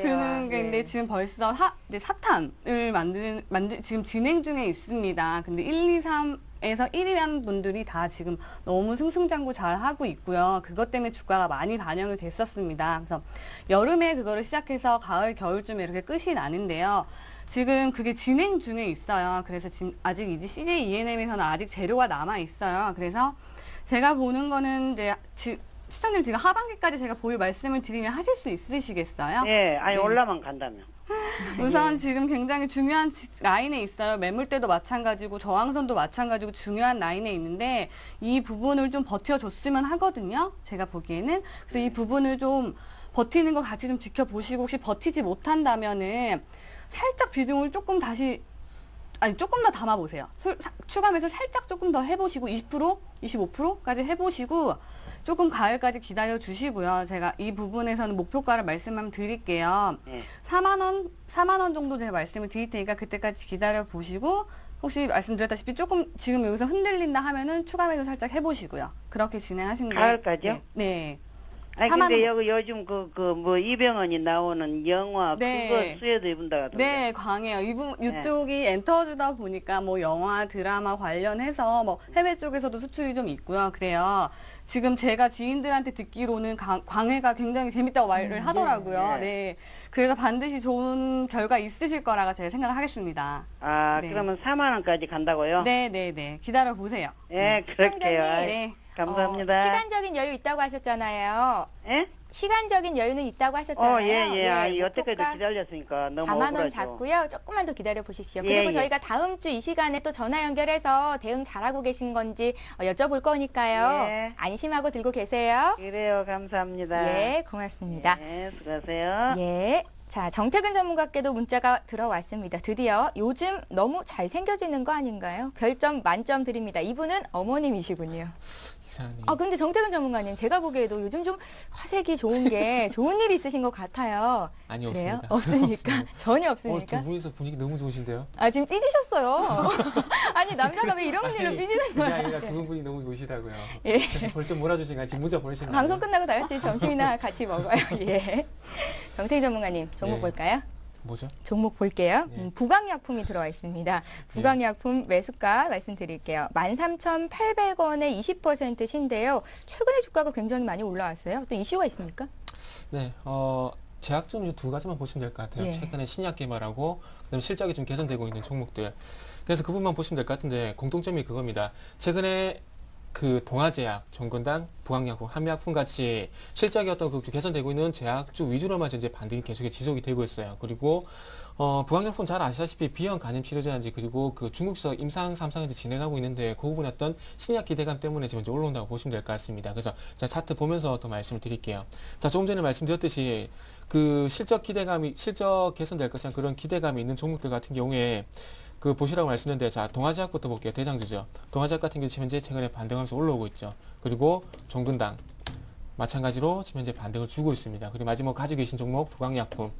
주는 게 있는데 지금 벌써 이제 4탄을 지금 진행 중에 있습니다. 근데 1, 2, 3에서 1위라는 분들이 다 지금 너무 승승장구 잘 하고 있고요. 그것 때문에 주가가 많이 반영이 됐었습니다. 그래서 여름에 그거를 시작해서 가을, 겨울쯤에 이렇게 끝이 나는데요. 지금 그게 진행 중에 있어요. 그래서 지금 아직 이제 CJ ENM에서는 아직 재료가 남아 있어요. 그래서 제가 보는 거는 이제 시청님 지금 하반기까지 제가 보유 말씀을 드리면 하실 수 있으시겠어요? 예, 아니 네. 올라만 간다면. 우선 지금 굉장히 중요한 라인에 있어요. 매물대도 마찬가지고 저항선도 마찬가지고 중요한 라인에 있는데 이 부분을 좀 버텨줬으면 하거든요. 제가 보기에는. 그래서 이 부분을 좀 버티는 거 같이 좀 지켜보시고, 혹시 버티지 못한다면은 살짝 비중을 조금 더 담아보세요. 추가 매수 살짝 조금 더 해보시고 20%, 25%까지 해보시고 조금 가을까지 기다려 주시고요. 제가 이 부분에서는 목표가를 말씀을 드릴게요. 예. 4만 원 정도 제가 말씀을 드릴 테니까 그때까지 기다려 보시고, 혹시 말씀드렸다시피 조금 지금 여기서 흔들린다 하면은 추가 매수 살짝 해보시고요. 그렇게 진행하시는 게. 가을까지요? 네. 아니 4만 근데 원. 여기 요즘 뭐 이병헌이 나오는 영화 네. 그거 수혜도 입은다 하던데. 네, 광해요. 이쪽이 엔터주다 보니까 뭐 영화, 드라마 관련해서 뭐 해외 쪽에서도 수출이 좀 있고요. 그래요. 지금 제가 지인들한테 듣기로는 광해가 굉장히 재밌다고 말을 하더라고요. 네. 네. 그래서 반드시 좋은 결과 있으실 거라고 제가 생각을 하겠습니다. 아, 네. 그러면 4만 원까지 간다고요? 네. 기다려 보세요. 예, 그럴게요. 아이, 네. 감사합니다. 시간적인 여유 있다고 하셨잖아요. 예? 시간적인 여유는 있다고 하셨잖아요. 예. 아니, 여태까지 목표가 기다렸으니까 너무 4만 원 억울하죠. 잡고요. 조금만 더 기다려 보십시오. 예, 그리고 예. 저희가 다음 주 이 시간에 또 전화 연결해서 대응 잘하고 계신 건지 여쭤볼 거니까요. 예. 안심하고 들고 계세요. 그래요, 감사합니다. 예, 고맙습니다. 예, 수고하세요. 예. 자, 정태근 전문가께도 문자가 들어왔습니다. 드디어 요즘 너무 잘생겨지는 거 아닌가요? 별점 만점 드립니다. 이분은 어머님이시군요. 이상하네. 아, 근데 정태근 전문가님, 제가 보기에도 요즘 좀 화색이 좋은 게 좋은 일이 있으신 것 같아요. 아니, 그래요? 없습니다. 없습니까? 전혀 오늘 없습니까? 두 분이서 분위기 너무 좋으신데요? 아, 지금 삐지셨어요. 아니, 남자가 왜 이런 일로 삐지는 그게 거야? 아니라 두 분이 너무 좋으시다고요. 예. 그래서 벌점 몰아주시니까 지금 문자 보내신 거예요. 방송 끝나고 다 같이 점심이나 같이 먹어요. 예. 정태근 전문가님, 종목 예. 볼까요? 뭐죠? 종목 볼게요. 예. 부강약품이 들어와 있습니다. 부강약품 매수가 말씀드릴게요. 13,800원에 20% 신데요. 최근에 주가가 굉장히 많이 올라왔어요. 또 이슈가 있습니까? 네, 제약점 두 가지만 보시면 될 것 같아요. 예. 최근에 신약 개발하고 그다음에 실적이 좀 개선되고 있는 종목들. 그래서 그 부분만 보시면 될 것 같은데 공통점이 그겁니다. 최근에 그 동아제약, 종근당, 부강약품, 한미약품 같이 실적이 어떤 그 개선되고 있는 제약주 위주로만 이제 반등이 계속 지속이 되고 있어요. 그리고 부강약품 잘 아시다시피 비형 간염 치료제인지 그리고 그 중국서 임상 3상을 진행하고 있는데 그 부분에 어떤 신약 기대감 때문에 지금 이제 올라온다고 보시면 될 것 같습니다. 그래서 제가 차트 보면서 또 말씀을 드릴게요. 자, 조금 전에 말씀드렸듯이 그 실적 개선될 것이란 그런 기대감이 있는 종목들 같은 경우에 그 보시라고 말씀드렸는데, 자, 동아제약부터 볼게요. 대장주죠. 동아제약 같은 경우 지금 현재 최근에 반등하면서 올라오고 있죠. 그리고 종근당 마찬가지로 지금 현재 반등을 주고 있습니다. 그리고 마지막 가지고 계신 종목 부강약품.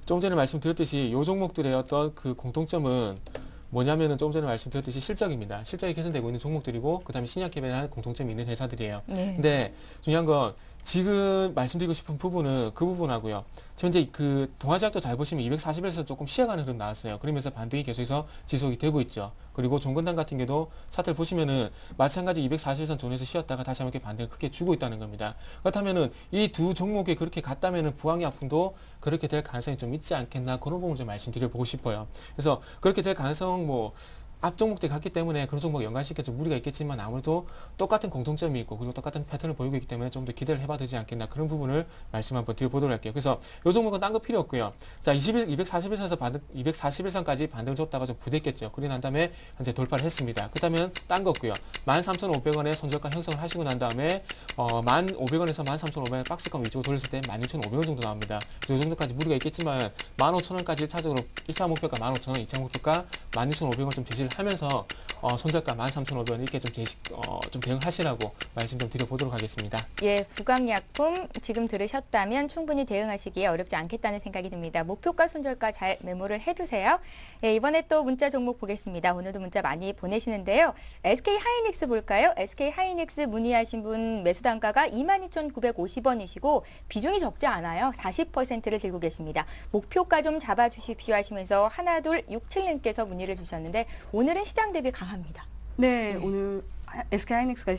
조금 전에 말씀드렸듯이 이 종목들의 어떤 그 공통점은 뭐냐면은 조금 전에 말씀드렸듯이 실적입니다. 실적이 개선되고 있는 종목들이고 그다음에 신약 개발에 공통점이 있는 회사들이에요. 네. 근데 중요한 건 지금 말씀드리고 싶은 부분은 그 부분하고요. 지금 현재 그 동아제약도 잘 보시면 240에서 조금 쉬어가는 흐름 나왔어요. 그러면서 반등이 계속해서 지속이 되고 있죠. 그리고 종근당 같은 경우도 차트를 보시면은 마찬가지 241선 존에서 쉬었다가 다시 한번 이렇게 반등을 크게 주고 있다는 겁니다. 그렇다면은 이 두 종목이 그렇게 같다면은 부항약품도 그렇게 될 가능성이 좀 있지 않겠나, 그런 부분을 좀 말씀드려보고 싶어요. 그래서 그렇게 될 가능성 앞 종목들이 같기 때문에 그런 종목 연관시켜서 무리가 있겠지만 아무래도 똑같은 공통점이 있고 그리고 똑같은 패턴을 보이고 있기 때문에 좀 더 기대를 해봐도 되지 않겠나, 그런 부분을 말씀 한번 드려보도록 할게요. 그래서 이 종목은 딴 거 필요 없고요. 자, 241선에서 241선까지 반등을 줬다가 좀 부댔겠죠. 그러고 난 다음에 현재 돌파를 했습니다. 그렇다면 딴 거 없고요. 13,500원에 손절가 형성을 하시고 난 다음에 1,500원에서 13,500원 박스권 위쪽으로 돌렸을 때 16,500원 정도 나옵니다. 그래서 이 정도까지 무리가 있겠지만 15,000원까지 1차 목표가 15,000원, 2차 목표가 16,500원 좀 제시를 하면서 손절가 13,500원 이렇게 좀 대응하시라고 말씀 좀 드려보도록 하겠습니다. 예, 부강약품 지금 들으셨다면 충분히 대응하시기에 어렵지 않겠다는 생각이 듭니다. 목표가 손절가 잘 메모를 해두세요. 예, 이번에 또 문자 종목 보겠습니다. 오늘도 문자 많이 보내시는데요. SK 하이닉스 볼까요? SK 하이닉스 문의하신 분 매수 단가가 22,950원이시고 비중이 적지 않아요. 40%를 들고 계십니다. 목표가 좀 잡아주십시오 하시면서 하나둘67님께서 문의를 주셨는데 오늘은 시장 대비 강합니다. 네, 오늘 SK 하이닉스가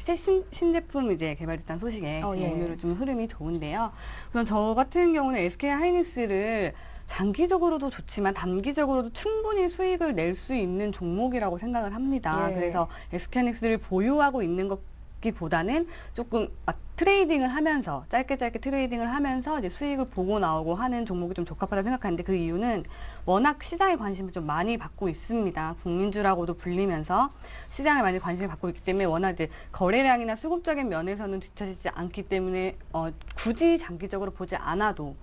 신제품 이제 개발됐다는 소식에 지금 예. 오늘은 좀 흐름이 좋은데요. 우선 저 같은 경우는 SK 하이닉스를 장기적으로도 좋지만 단기적으로도 충분히 수익을 낼 수 있는 종목이라고 생각을 합니다. 예. 그래서 SK 하이닉스를 보유하고 있는 것보다는 조금 트레이딩을 하면서 짧게 트레이딩을 하면서 이제 수익을 보고 나오고 하는 종목이 좀 적합하다고 생각하는데, 그 이유는 워낙 시장에 관심을 좀 많이 받고 있습니다. 국민주라고도 불리면서 시장에 많이 관심을 받고 있기 때문에 워낙 이제 거래량이나 수급적인 면에서는 뒤처지지 않기 때문에 굳이 장기적으로 보지 않아도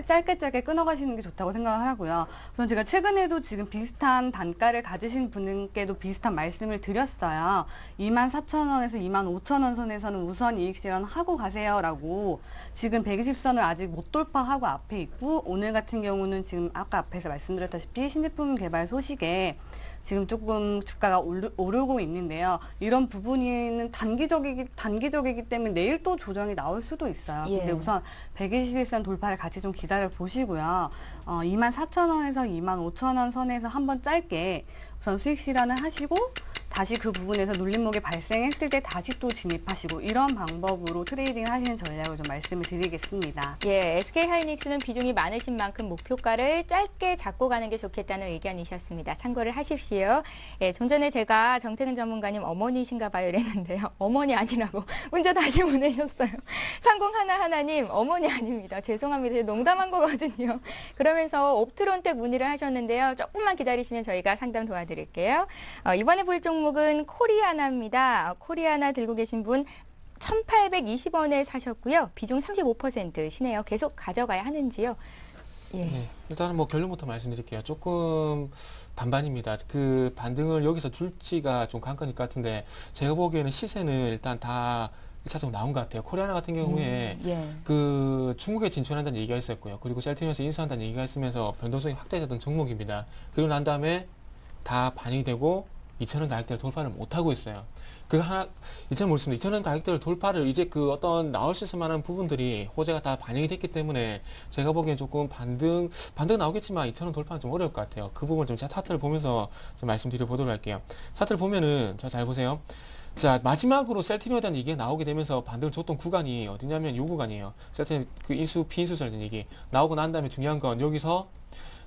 짧게 끊어가시는 게 좋다고 생각을 하고요. 우선 제가 최근에도 지금 비슷한 단가를 가지신 분께도 비슷한 말씀을 드렸어요. 24,000원에서 25,000원 선에서는 우선 이익 실현하고 가세요라고. 지금 120선을 아직 못 돌파하고 앞에 있고, 오늘 같은 경우는 지금 아까 앞에서 말씀드렸다시피 신제품 개발 소식에 지금 조금 주가가 오르고 있는데요. 이런 부분은 단기적이기 때문에 내일 또 조정이 나올 수도 있어요. 예. 근데 우선 121선 돌파를 같이 좀 기다려 보시고요. 24,000원에서 25,000원 선에서 한번 짧게 우선 수익 실현을 하시고, 다시 그 부분에서 눌림목이 발생했을 때 다시 또 진입하시고, 이런 방법으로 트레이딩을 하시는 전략을 좀 말씀을 드리겠습니다. 예, SK 하이닉스는 비중이 많으신 만큼 목표가를 짧게 잡고 가는 게 좋겠다는 의견이셨습니다. 참고를 하십시오. 예, 좀 전에 제가 정태근 전문가님 어머니신가 봐요 이랬는데요. 어머니 아니라고 문자 다시 보내셨어요. 3011님 어머니 아닙니다. 죄송합니다. 농담한 거거든요. 그러면서 옵트론텍 문의를 하셨는데요. 조금만 기다리시면 저희가 상담 도와드릴게요. 이번에 볼 종목은 코리아나입니다. 코리아나 들고 계신 분 1,820원에 사셨고요. 비중 35%시네요. 계속 가져가야 하는지요? 예. 네, 일단은 결론부터 말씀드릴게요. 조금 반반입니다. 그 반등을 여기서 줄지가 좀 관건일 것 같은데, 제가 보기에는 시세는 일단 다 1차적으로 나온 것 같아요. 코리아나 같은 경우에 예. 그 중국에 진출한다는 얘기가 있었고요. 그리고 셀트리온에서 인수한다는 얘기가 있으면서 변동성이 확대되던 종목입니다. 그리고 난 다음에 다 반영이 되고 2,000원 가격대를 돌파를 못하고 있어요. 이전에 모르겠습니다. 2,000원 가격대를 돌파를 이제 그 어떤 나올 수 있을 만한 부분들이 호재가 다 반영이 됐기 때문에 제가 보기엔 조금 반등 나오겠지만 2,000원 돌파는 좀 어려울 것 같아요. 그 부분을 좀 제가 차트를 보면서 좀 말씀드려 보도록 할게요. 차트를 보면은 잘 보세요. 자, 마지막으로 셀트리온에 대한 얘기가 나오게 되면서 반등을 줬던 구간이 어디냐면 이 구간이에요. 셀트리온 그 피인수 관련 얘기 나오고 난 다음에 중요한 건 여기서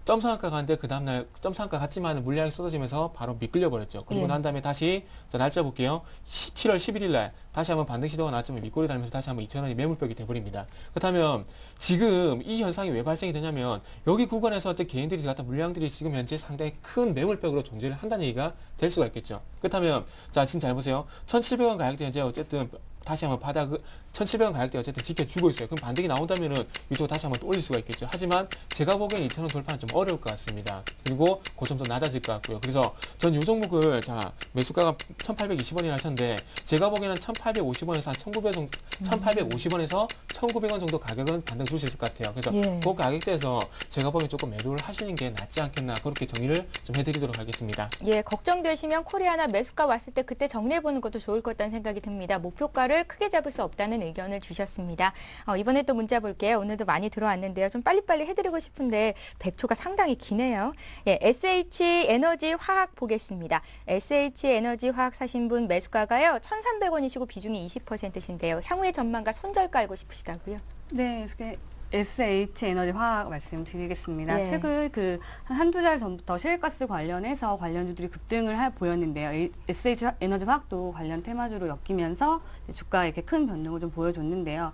점상한가 가는데 그 다음날 점상한가 갔지만 물량이 쏟아지면서 바로 미끌려 버렸죠. 그리고 예. 난 다음에 다시 날짜 볼게요. 7월 11일 날 다시 한번 반등 시도가 나왔지만 밑꼬리 달면서 다시 한번 2,000원이 매물벽이 돼버립니다. 그렇다면 지금 이 현상이 왜 발생이 되냐면 여기 구간에서 어떤 개인들이 갖다 물량들이 지금 현재 상당히 큰 매물벽으로 존재를 한다는 얘기가 될 수가 있겠죠. 그렇다면 자, 지금 잘 보세요. 1,700원 가격대 현재 어쨌든 다시 한번 1,700원 가격대 어쨌든 지켜주고 있어요. 그럼 반등이 나온다면은 이쪽으로 다시 한번 또 올릴 수가 있겠죠. 하지만 제가 보기엔 2,000원 돌파는 좀 어려울 것 같습니다. 그리고 고점도 낮아질 것 같고요. 그래서 전 이 종목을 매수가가 1,820원이나 하셨는데 제가 보기에는 1,850원에서 한 1,850원에서 1,900원 정도 가격은 반등 줄 수 있을 것 같아요. 그래서 예. 그 가격대에서 제가 보기엔 조금 매도를 하시는 게 낫지 않겠나 그렇게 정리를 좀 해드리도록 하겠습니다. 예, 걱정되시면 코리아나 매수가 왔을 때 그때 정리해보는 것도 좋을 것 같다는 생각이 듭니다. 목표가를 크게 잡을 수 없다는 의견을 주셨습니다. 이번에 또 문자 볼게요. 오늘도 많이 들어왔는데요. 좀 빨리빨리 해드리고 싶은데 100초가 상당히 기네요. 예, SH에너지화학 보겠습니다. SH에너지화학 사신 분 매수가가요. 1,300원이시고 비중이 20%신데요. 향후의 전망과 손절 깔고 싶으시다고요? 네, SH에너지화학 말씀드리겠습니다. 예. 최근 한두 달 전부터 셰일가스 관련해서 관련주들이 급등을 보였는데요. SH에너지화학도 관련 테마주로 엮이면서 주가에 이렇게 큰 변동을 좀 보여줬는데요.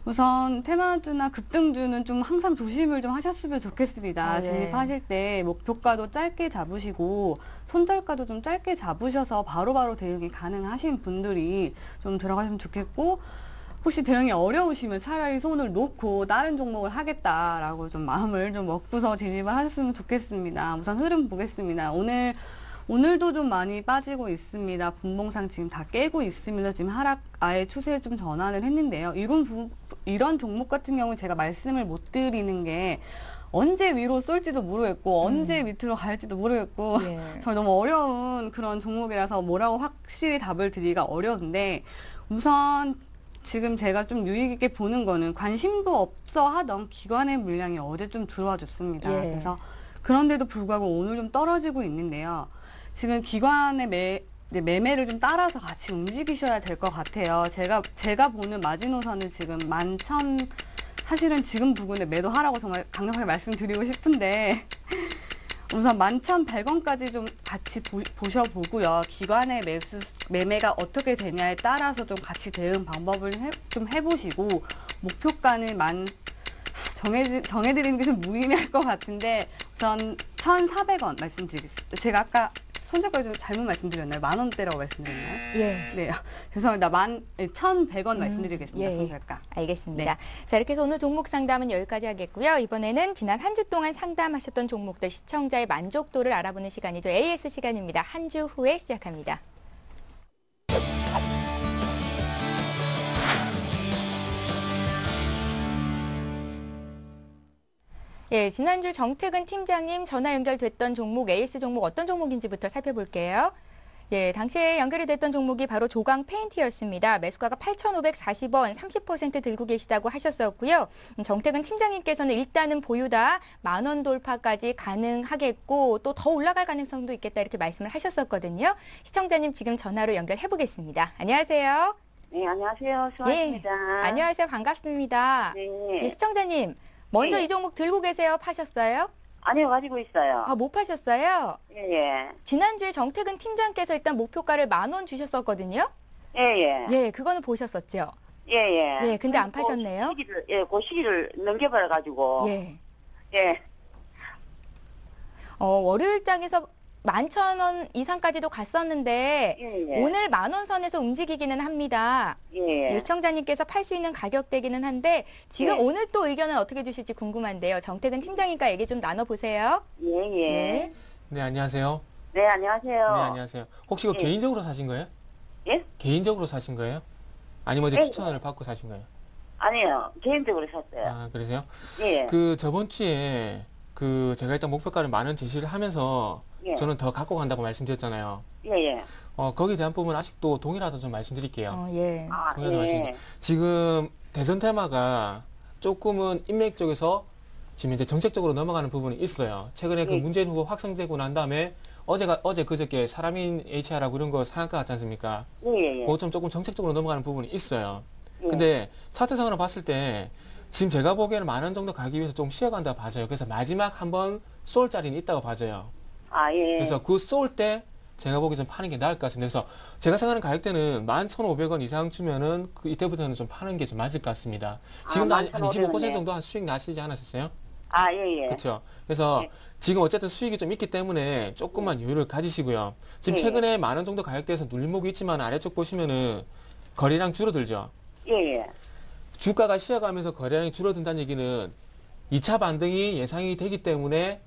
우선 테마주나 급등주는 좀 항상 조심을 좀 하셨으면 좋겠습니다. 예. 진입하실 때 목표가도 짧게 잡으시고 손절가도 좀 짧게 잡으셔서 바로바로 대응이 가능하신 분들이 좀 들어가시면 좋겠고, 혹시 대응이 어려우시면 차라리 손을 놓고 다른 종목을 하겠다라고 좀 마음을 좀 먹고서 진입을 하셨으면 좋겠습니다. 우선 흐름 보겠습니다. 오늘도 좀 많이 빠지고 있습니다. 분봉상 지금 다 깨고 있으면서 지금 하락 아예 추세에 좀 전환을 했는데요. 이런 종목 같은 경우는 제가 말씀을 못 드리는 게 언제 위로 쏠지도 모르겠고 언제 밑으로 갈지도 모르겠고 예. 정말 너무 어려운 그런 종목이라서 뭐라고 확실히 답을 드리기가 어려운데, 우선 지금 제가 좀 유익 있게 보는 거는 관심도 없어 하던 기관의 물량이 어제 좀 들어와 줬습니다. 예. 그래서 그런데도 불구하고 오늘 좀 떨어지고 있는데요. 지금 기관의 매매를 좀 따라서 같이 움직이셔야 될 것 같아요. 제가 보는 마지노선은 지금 11,000, 사실은 지금 부근에 매도하라고 정말 강력하게 말씀드리고 싶은데 우선 11,100원까지 좀 같이 보셔보고요. 기관의 매매가 어떻게 되냐에 따라서 좀 같이 대응 방법을 좀 해보시고, 목표가는 정해드리는 게 좀 무의미할 것 같은데 우선 1,400원 말씀드리겠습니다. 제가 아까 손절가를 좀 잘못 말씀드렸나요? 10,000원대라고 말씀드렸나요? 예. 네, 죄송합니다. 1,100원 말씀드리겠습니다. 예. 손절가. 알겠습니다. 네. 자, 이렇게 해서 오늘 종목 상담은 여기까지 하겠고요. 이번에는 지난 한 주 동안 상담하셨던 종목들 시청자의 만족도를 알아보는 시간이죠. AS 시간입니다. 한 주 후에 시작합니다. 예, 지난주 정태근 팀장님 전화 연결됐던 종목, AS 종목 어떤 종목인지부터 살펴볼게요. 예, 당시에 연결이 됐던 종목이 바로 조강 페인트였습니다. 매수가가 8,540원, 30% 들고 계시다고 하셨었고요. 정태근 팀장님께서는 일단은 보유다, 10,000원 돌파까지 가능하겠고 또 더 올라갈 가능성도 있겠다 이렇게 말씀을 하셨었거든요. 시청자님 지금 전화로 연결해 보겠습니다. 안녕하세요. 네, 안녕하세요. 수고하십니다. 안녕하세요. 반갑습니다. 네. 예, 시청자님, 먼저 네. 이 종목 들고 계세요? 파셨어요? 아니요, 가지고 있어요. 아, 못 파셨어요? 예, 예. 지난주에 정태근 팀장께서 일단 목표가를 10,000원 주셨었거든요. 예, 예. 예, 그거는 보셨었죠. 예, 예. 예, 근데 안 파셨네요. 그 시기를 넘겨버려가지고. 예. 예. 월요일장에서 11,000원 이상까지도 갔었는데 예, 예. 오늘 10,000원 선에서 움직이기는 합니다. 예, 예, 예. 시청자님께서 팔 수 있는 가격대기는 한데 지금 예. 오늘 또 의견은 어떻게 주실지 궁금한데요. 정태근 팀장님과 얘기 좀 나눠보세요. 예, 예. 네. 네, 안녕하세요. 네, 안녕하세요. 네, 안녕하세요. 혹시 이거 예. 개인적으로 사신 거예요? 예? 개인적으로 사신 거예요? 아니면 어제 예. 추천을 받고 사신 거예요? 아니요, 개인적으로 샀어요. 아, 그러세요? 예. 그 저번 주에 제가 일단 목표가를 10,000원 제시를 하면서 예. 저는 더 갖고 간다고 말씀드렸잖아요. 예, 예. 거기에 대한 부분 아직도 동일하다 좀 말씀드릴게요. 예. 아, 동일하다 예. 말씀드릴게요. 지금 대선 테마가 조금은 인맥 쪽에서 지금 이제 정책적으로 넘어가는 부분이 있어요. 최근에 그 예. 문재인 후보 확성되고 난 다음에 어제 그저께 사람인 HR하고 이런 거 상한가 같지 않습니까? 예, 예. 예. 그거 좀 조금 정책적으로 넘어가는 부분이 있어요. 예. 근데 차트상으로 봤을 때 지금 제가 보기에는 10,000원 정도 가기 위해서 좀 쉬어간다 봐져요. 그래서 마지막 한번 쏠 자리는 있다고 봐져요. 아, 예. 그래서 그 쏠 때 제가 보기 좀 파는 게 나을 것 같습니다. 그래서 제가 생각하는 가격대는 11,500원 이상 주면은 이때부터는 좀 파는 게 좀 맞을 것 같습니다. 지금도 한 25% 네. 정도 한 수익 나시지 않았었어요? 아, 예, 예. 그렇죠. 그래서 네. 지금 어쨌든 수익이 좀 있기 때문에 조금만 여유를 가지시고요. 지금 네. 최근에 10,000원 정도 가격대에서 눌림목이 있지만 아래쪽 보시면은 거래량 줄어들죠. 예, 예. 주가가 쉬어가면서 거래량이 줄어든다는 얘기는 2차 반등이 예상이 되기 때문에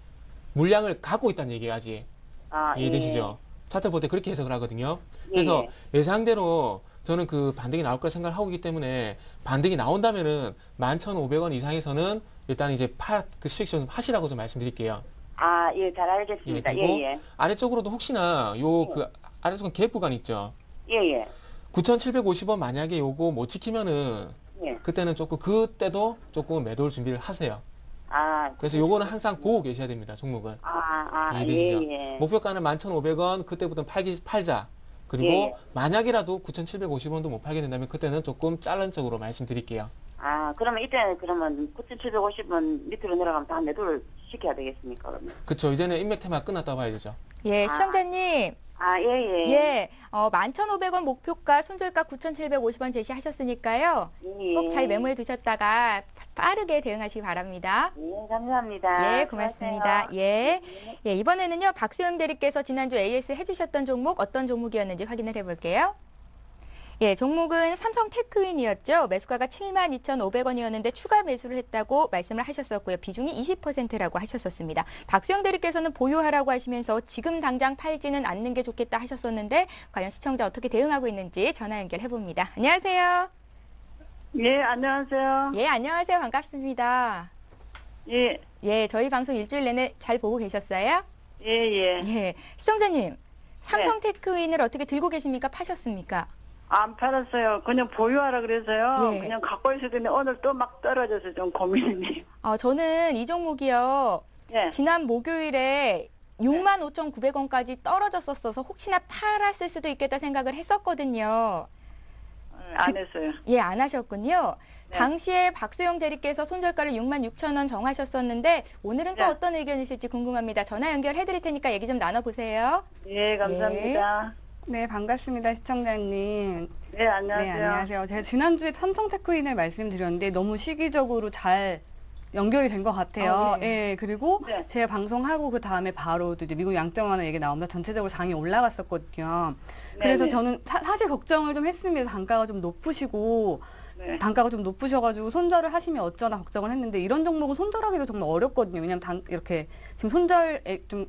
물량을 갖고 있다는 얘기야지. 아, 이해되시죠? 차트 볼 때 그렇게 해석을 하거든요. 예. 그래서 예. 예상대로 저는 그 반등이 나올 거라 생각을 하고 있기 때문에 반등이 나온다면은 11,500원 이상에서는 일단 이제 그 수익 좀 하시라고 좀 말씀드릴게요. 아, 예, 잘 예, 알겠습니다. 그리고 예, 예. 아래쪽으로도 혹시나 요 그 아래쪽 갭 구간 있죠. 예, 예. 9,750원 만약에 요거 못 지키면은 예. 그때는 조금 그때도 조금 매도를 준비를 하세요. 아, 그래서 요거는 항상 보고 계셔야 됩니다. 종목은. 이해되시죠? 예, 예. 목표가는 11,500원, 그때부터는 팔자. 그리고 예. 만약이라도 9,750원도 못 팔게 된다면 그때는 조금 잘른 쪽으로 말씀드릴게요. 아, 그러면 이때 그러면 9,750원 밑으로 내려가면 다 매도를 시켜야 되겠습니까, 그러면? 그쵸. 이제는 인맥 테마 끝났다 봐야 되죠. 예, 시청자님. 아, 예, 예. 예, 11,500원 목표가 손절가 9,750원 제시하셨으니까요. 예. 꼭 잘 메모해 두셨다가 빠르게 대응하시기 바랍니다. 예, 감사합니다. 예, 고맙습니다. 예. 예, 이번에는요, 박수영 대리께서 지난주 AS 해주셨던 종목 어떤 종목이었는지 확인을 해볼게요. 예, 종목은 삼성 테크윈이었죠. 매수가가 72,500원이었는데 추가 매수를 했다고 말씀을 하셨었고요. 비중이 20%라고 하셨었습니다. 박수영 대리께서는 보유하라고 하시면서 지금 당장 팔지는 않는 게 좋겠다 하셨었는데 과연 시청자 어떻게 대응하고 있는지 전화 연결해 봅니다. 안녕하세요. 예, 안녕하세요. 예, 안녕하세요. 반갑습니다. 예, 예, 저희 방송 일주일 내내 잘 보고 계셨어요? 예, 예. 예, 시청자님, 삼성 테크윈을 어떻게 들고 계십니까? 파셨습니까? 안 팔았어요. 그냥 보유하라 그래서요. 예. 그냥 갖고 있었더니 오늘 또 막 떨어져서 좀 고민이네요. 저는 이 종목이요. 예. 지난 목요일에 65,900원까지 떨어졌었어서 혹시나 팔았을 수도 있겠다 생각을 했었거든요. 안 했어요. 예, 안 하셨군요. 네. 당시에 박수영 대리께서 손절가를 66,000원 정하셨었는데 오늘은 또 네. 어떤 의견이실지 궁금합니다. 전화 연결해 드릴 테니까 얘기 좀 나눠보세요. 예, 감사합니다. 네, 반갑습니다, 시청자님. 네, 안녕하세요. 네, 안녕하세요. 제가 지난주에 삼성 테크윈을 말씀드렸는데 너무 시기적으로 잘 연결이 된 것 같아요. 네. 예, 그리고 네. 제가 방송하고 그 다음에 바로 또 이제 미국 양적 완화 얘기 나오면서 전체적으로 장이 올라갔었거든요. 그래서 네. 저는 사실 걱정을 좀 했습니다. 단가가 좀 높으시고 네. 단가가 좀 높으셔가지고 손절을 하시면 어쩌나 걱정을 했는데 이런 종목은 손절하기도 정말 어렵거든요. 왜냐하면 이렇게 지금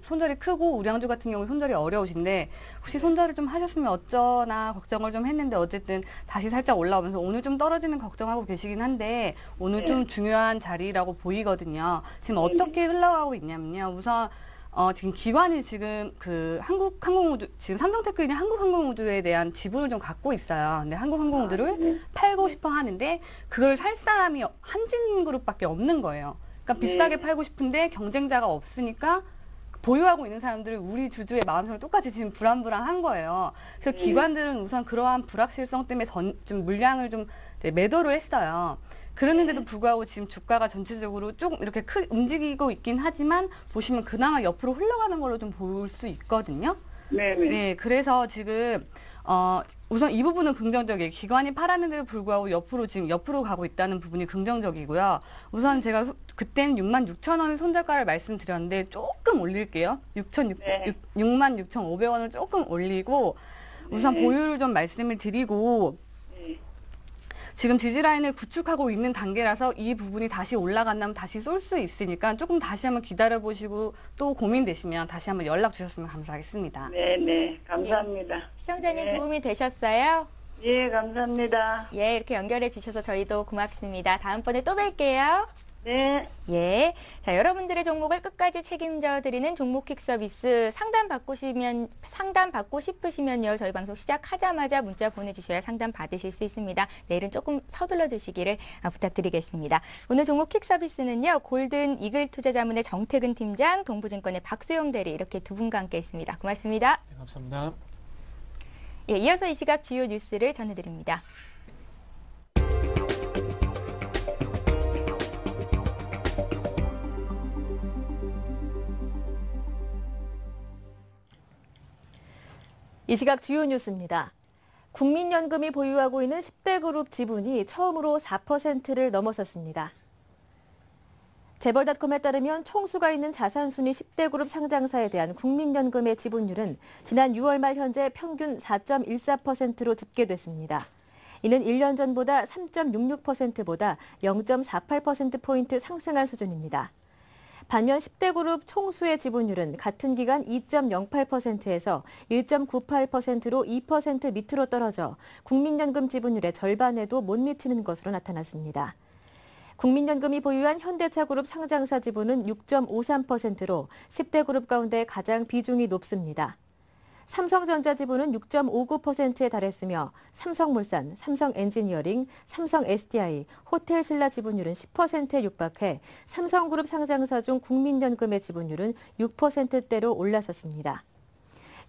손절이 크고 우량주 같은 경우 손절이 어려우신데 혹시 손절을 좀 하셨으면 어쩌나 걱정을 좀 했는데 어쨌든 다시 살짝 올라오면서 오늘 좀 떨어지는 걱정하고 계시긴 한데 오늘 네. 좀 중요한 자리라고 보이거든요. 지금 어떻게 흘러가고 있냐면요. 우선 지금 기관이 지금 지금 삼성테크인이 한국항공우주에 대한 지분을 좀 갖고 있어요. 근데 한국항공우주를 팔고 싶어 하는데 그걸 살 사람이 한진그룹밖에 없는 거예요. 그러니까 비싸게 팔고 싶은데 경쟁자가 없으니까 보유하고 있는 사람들은 우리 주주의 마음처럼 똑같이 지금 불안불안한 거예요. 그래서 기관들은 우선 그러한 불확실성 때문에 좀 물량을 좀 이제 매도를 했어요. 그랬는데도 불구하고 지금 주가가 전체적으로 조금 이렇게 움직이고 있긴 하지만 보시면 그나마 옆으로 흘러가는 걸로 좀 볼 수 있거든요. 네, 네. 네, 그래서 지금 우선 이 부분은 긍정적이에요. 기관이 팔았는데도 불구하고 옆으로 가고 있다는 부분이 긍정적이고요. 우선 제가 그때는 66,000원의 손절가를 말씀드렸는데 조금 올릴게요. 네. 66,500원을 조금 올리고 우선 네. 보유를 좀 말씀을 드리고 네. 지금 지지라인을 구축하고 있는 단계라서 이 부분이 다시 올라간다면 다시 쏠 수 있으니까 조금 다시 한번 기다려보시고 또 고민되시면 다시 한번 연락 주셨으면 감사하겠습니다. 네, 네. 감사합니다. 시청자님 네. 도움이 되셨어요? 예, 감사합니다. 예, 이렇게 연결해 주셔서 저희도 고맙습니다. 다음번에 또 뵐게요. 네. 예. 자, 여러분들의 종목을 끝까지 책임져 드리는 종목 퀵 서비스 상담 받고 싶으시면요. 저희 방송 시작하자마자 문자 보내주셔야 상담 받으실 수 있습니다. 내일은 조금 서둘러 주시기를 부탁드리겠습니다. 오늘 종목 퀵 서비스는요. 골든 이글 투자자문의 정태근 팀장, 동부증권의 박수영 대리 이렇게 두 분과 함께 있습니다. 고맙습니다. 네, 감사합니다. 예, 이어서 이 시각 주요 뉴스를 전해드립니다. 이 시각 주요 뉴스입니다. 국민연금이 보유하고 있는 10대 그룹 지분이 처음으로 4%를 넘어섰습니다. 재벌닷컴에 따르면 총수가 있는 자산순위 10대 그룹 상장사에 대한 국민연금의 지분율은 지난 6월 말 현재 평균 4.14%로 집계됐습니다. 이는 1년 전보다 3.66%보다 0.48%포인트 상승한 수준입니다. 반면 10대 그룹 총수의 지분율은 같은 기간 2.08%에서 1.98%로 2% 밑으로 떨어져 국민연금 지분율의 절반에도 못 미치는 것으로 나타났습니다. 국민연금이 보유한 현대차그룹 상장사 지분은 6.53%로 10대 그룹 가운데 가장 비중이 높습니다. 삼성전자 지분은 6.59%에 달했으며 삼성물산, 삼성엔지니어링, 삼성SDI, 호텔신라 지분율은 10%에 육박해 삼성그룹 상장사 중 국민연금의 지분율은 6%대로 올라섰습니다.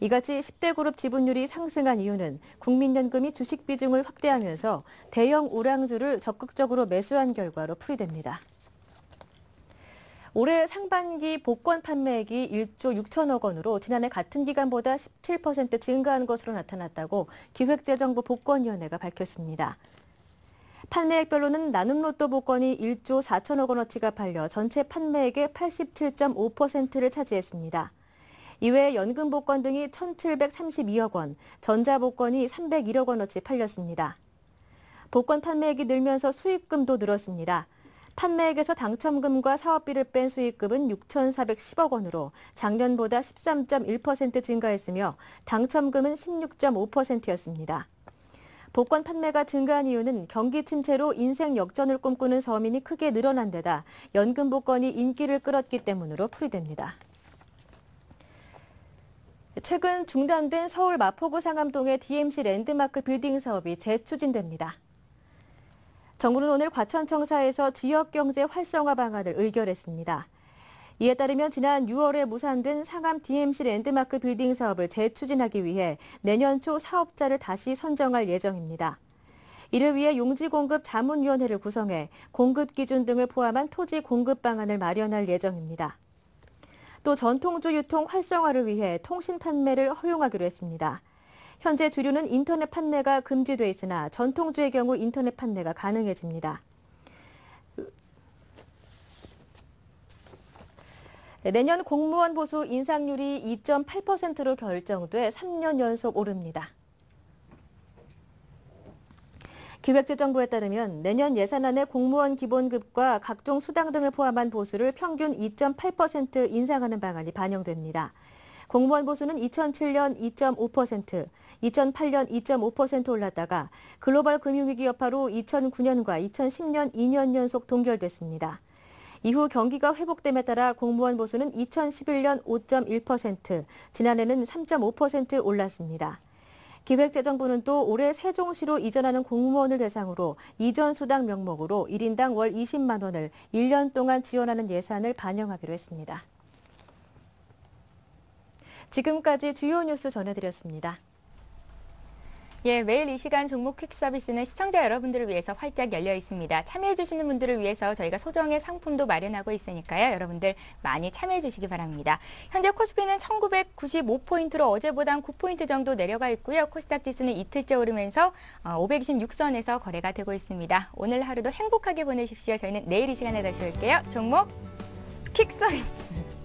이같이 10대 그룹 지분율이 상승한 이유는 국민연금이 주식 비중을 확대하면서 대형 우량주를 적극적으로 매수한 결과로 풀이됩니다. 올해 상반기 복권 판매액이 1조 6천억 원으로 지난해 같은 기간보다 17% 증가한 것으로 나타났다고 기획재정부 복권위원회가 밝혔습니다. 판매액별로는 나눔 로또 복권이 1조 4천억 원어치가 팔려 전체 판매액의 87.5%를 차지했습니다. 이외에 연금 복권 등이 1,732억 원, 전자 복권이 301억 원어치 팔렸습니다. 복권 판매액이 늘면서 수익금도 늘었습니다. 판매액에서 당첨금과 사업비를 뺀 수익금은 6,410억 원으로 작년보다 13.1% 증가했으며 당첨금은 16.5%였습니다. 복권 판매가 증가한 이유는 경기 침체로 인생 역전을 꿈꾸는 서민이 크게 늘어난 데다 연금 복권이 인기를 끌었기 때문으로 풀이됩니다. 최근 중단된 서울 마포구 상암동의 DMC 랜드마크 빌딩 사업이 재추진됩니다. 정부는 오늘 과천청사에서 지역경제 활성화 방안을 의결했습니다. 이에 따르면 지난 6월에 무산된 상암 DMC 랜드마크 빌딩 사업을 재추진하기 위해 내년 초 사업자를 다시 선정할 예정입니다. 이를 위해 용지공급 자문위원회를 구성해 공급 기준 등을 포함한 토지 공급 방안을 마련할 예정입니다. 또 전통주 유통 활성화를 위해 통신 판매를 허용하기로 했습니다. 현재 주류는 인터넷 판매가 금지돼 있으나 전통주의 경우 인터넷 판매가 가능해집니다. 내년 공무원 보수 인상률이 2.8%로 결정돼 3년 연속 오릅니다. 기획재정부에 따르면 내년 예산안에 공무원 기본급과 각종 수당 등을 포함한 보수를 평균 2.8% 인상하는 방안이 반영됩니다. 공무원 보수는 2007년 2.5%, 2008년 2.5% 올랐다가 글로벌 금융위기 여파로 2009년과 2010년 2년 연속 동결됐습니다. 이후 경기가 회복됨에 따라 공무원 보수는 2011년 5.1%, 지난해는 3.5% 올랐습니다. 기획재정부는 또 올해 세종시로 이전하는 공무원을 대상으로 이전 수당 명목으로 1인당 월 20만 원을 1년 동안 지원하는 예산을 반영하기로 했습니다. 지금까지 주요 뉴스 전해드렸습니다. 예, 매일 이 시간 종목 퀵 서비스는 시청자 여러분들을 위해서 활짝 열려 있습니다. 참여해주시는 분들을 위해서 저희가 소정의 상품도 마련하고 있으니까요. 여러분들 많이 참여해주시기 바랍니다. 현재 코스피는 1995포인트로 어제보단 9포인트 정도 내려가 있고요. 코스닥 지수는 이틀째 오르면서 526선에서 거래가 되고 있습니다. 오늘 하루도 행복하게 보내십시오. 저희는 내일 이 시간에 다시 올게요. 종목 퀵 서비스.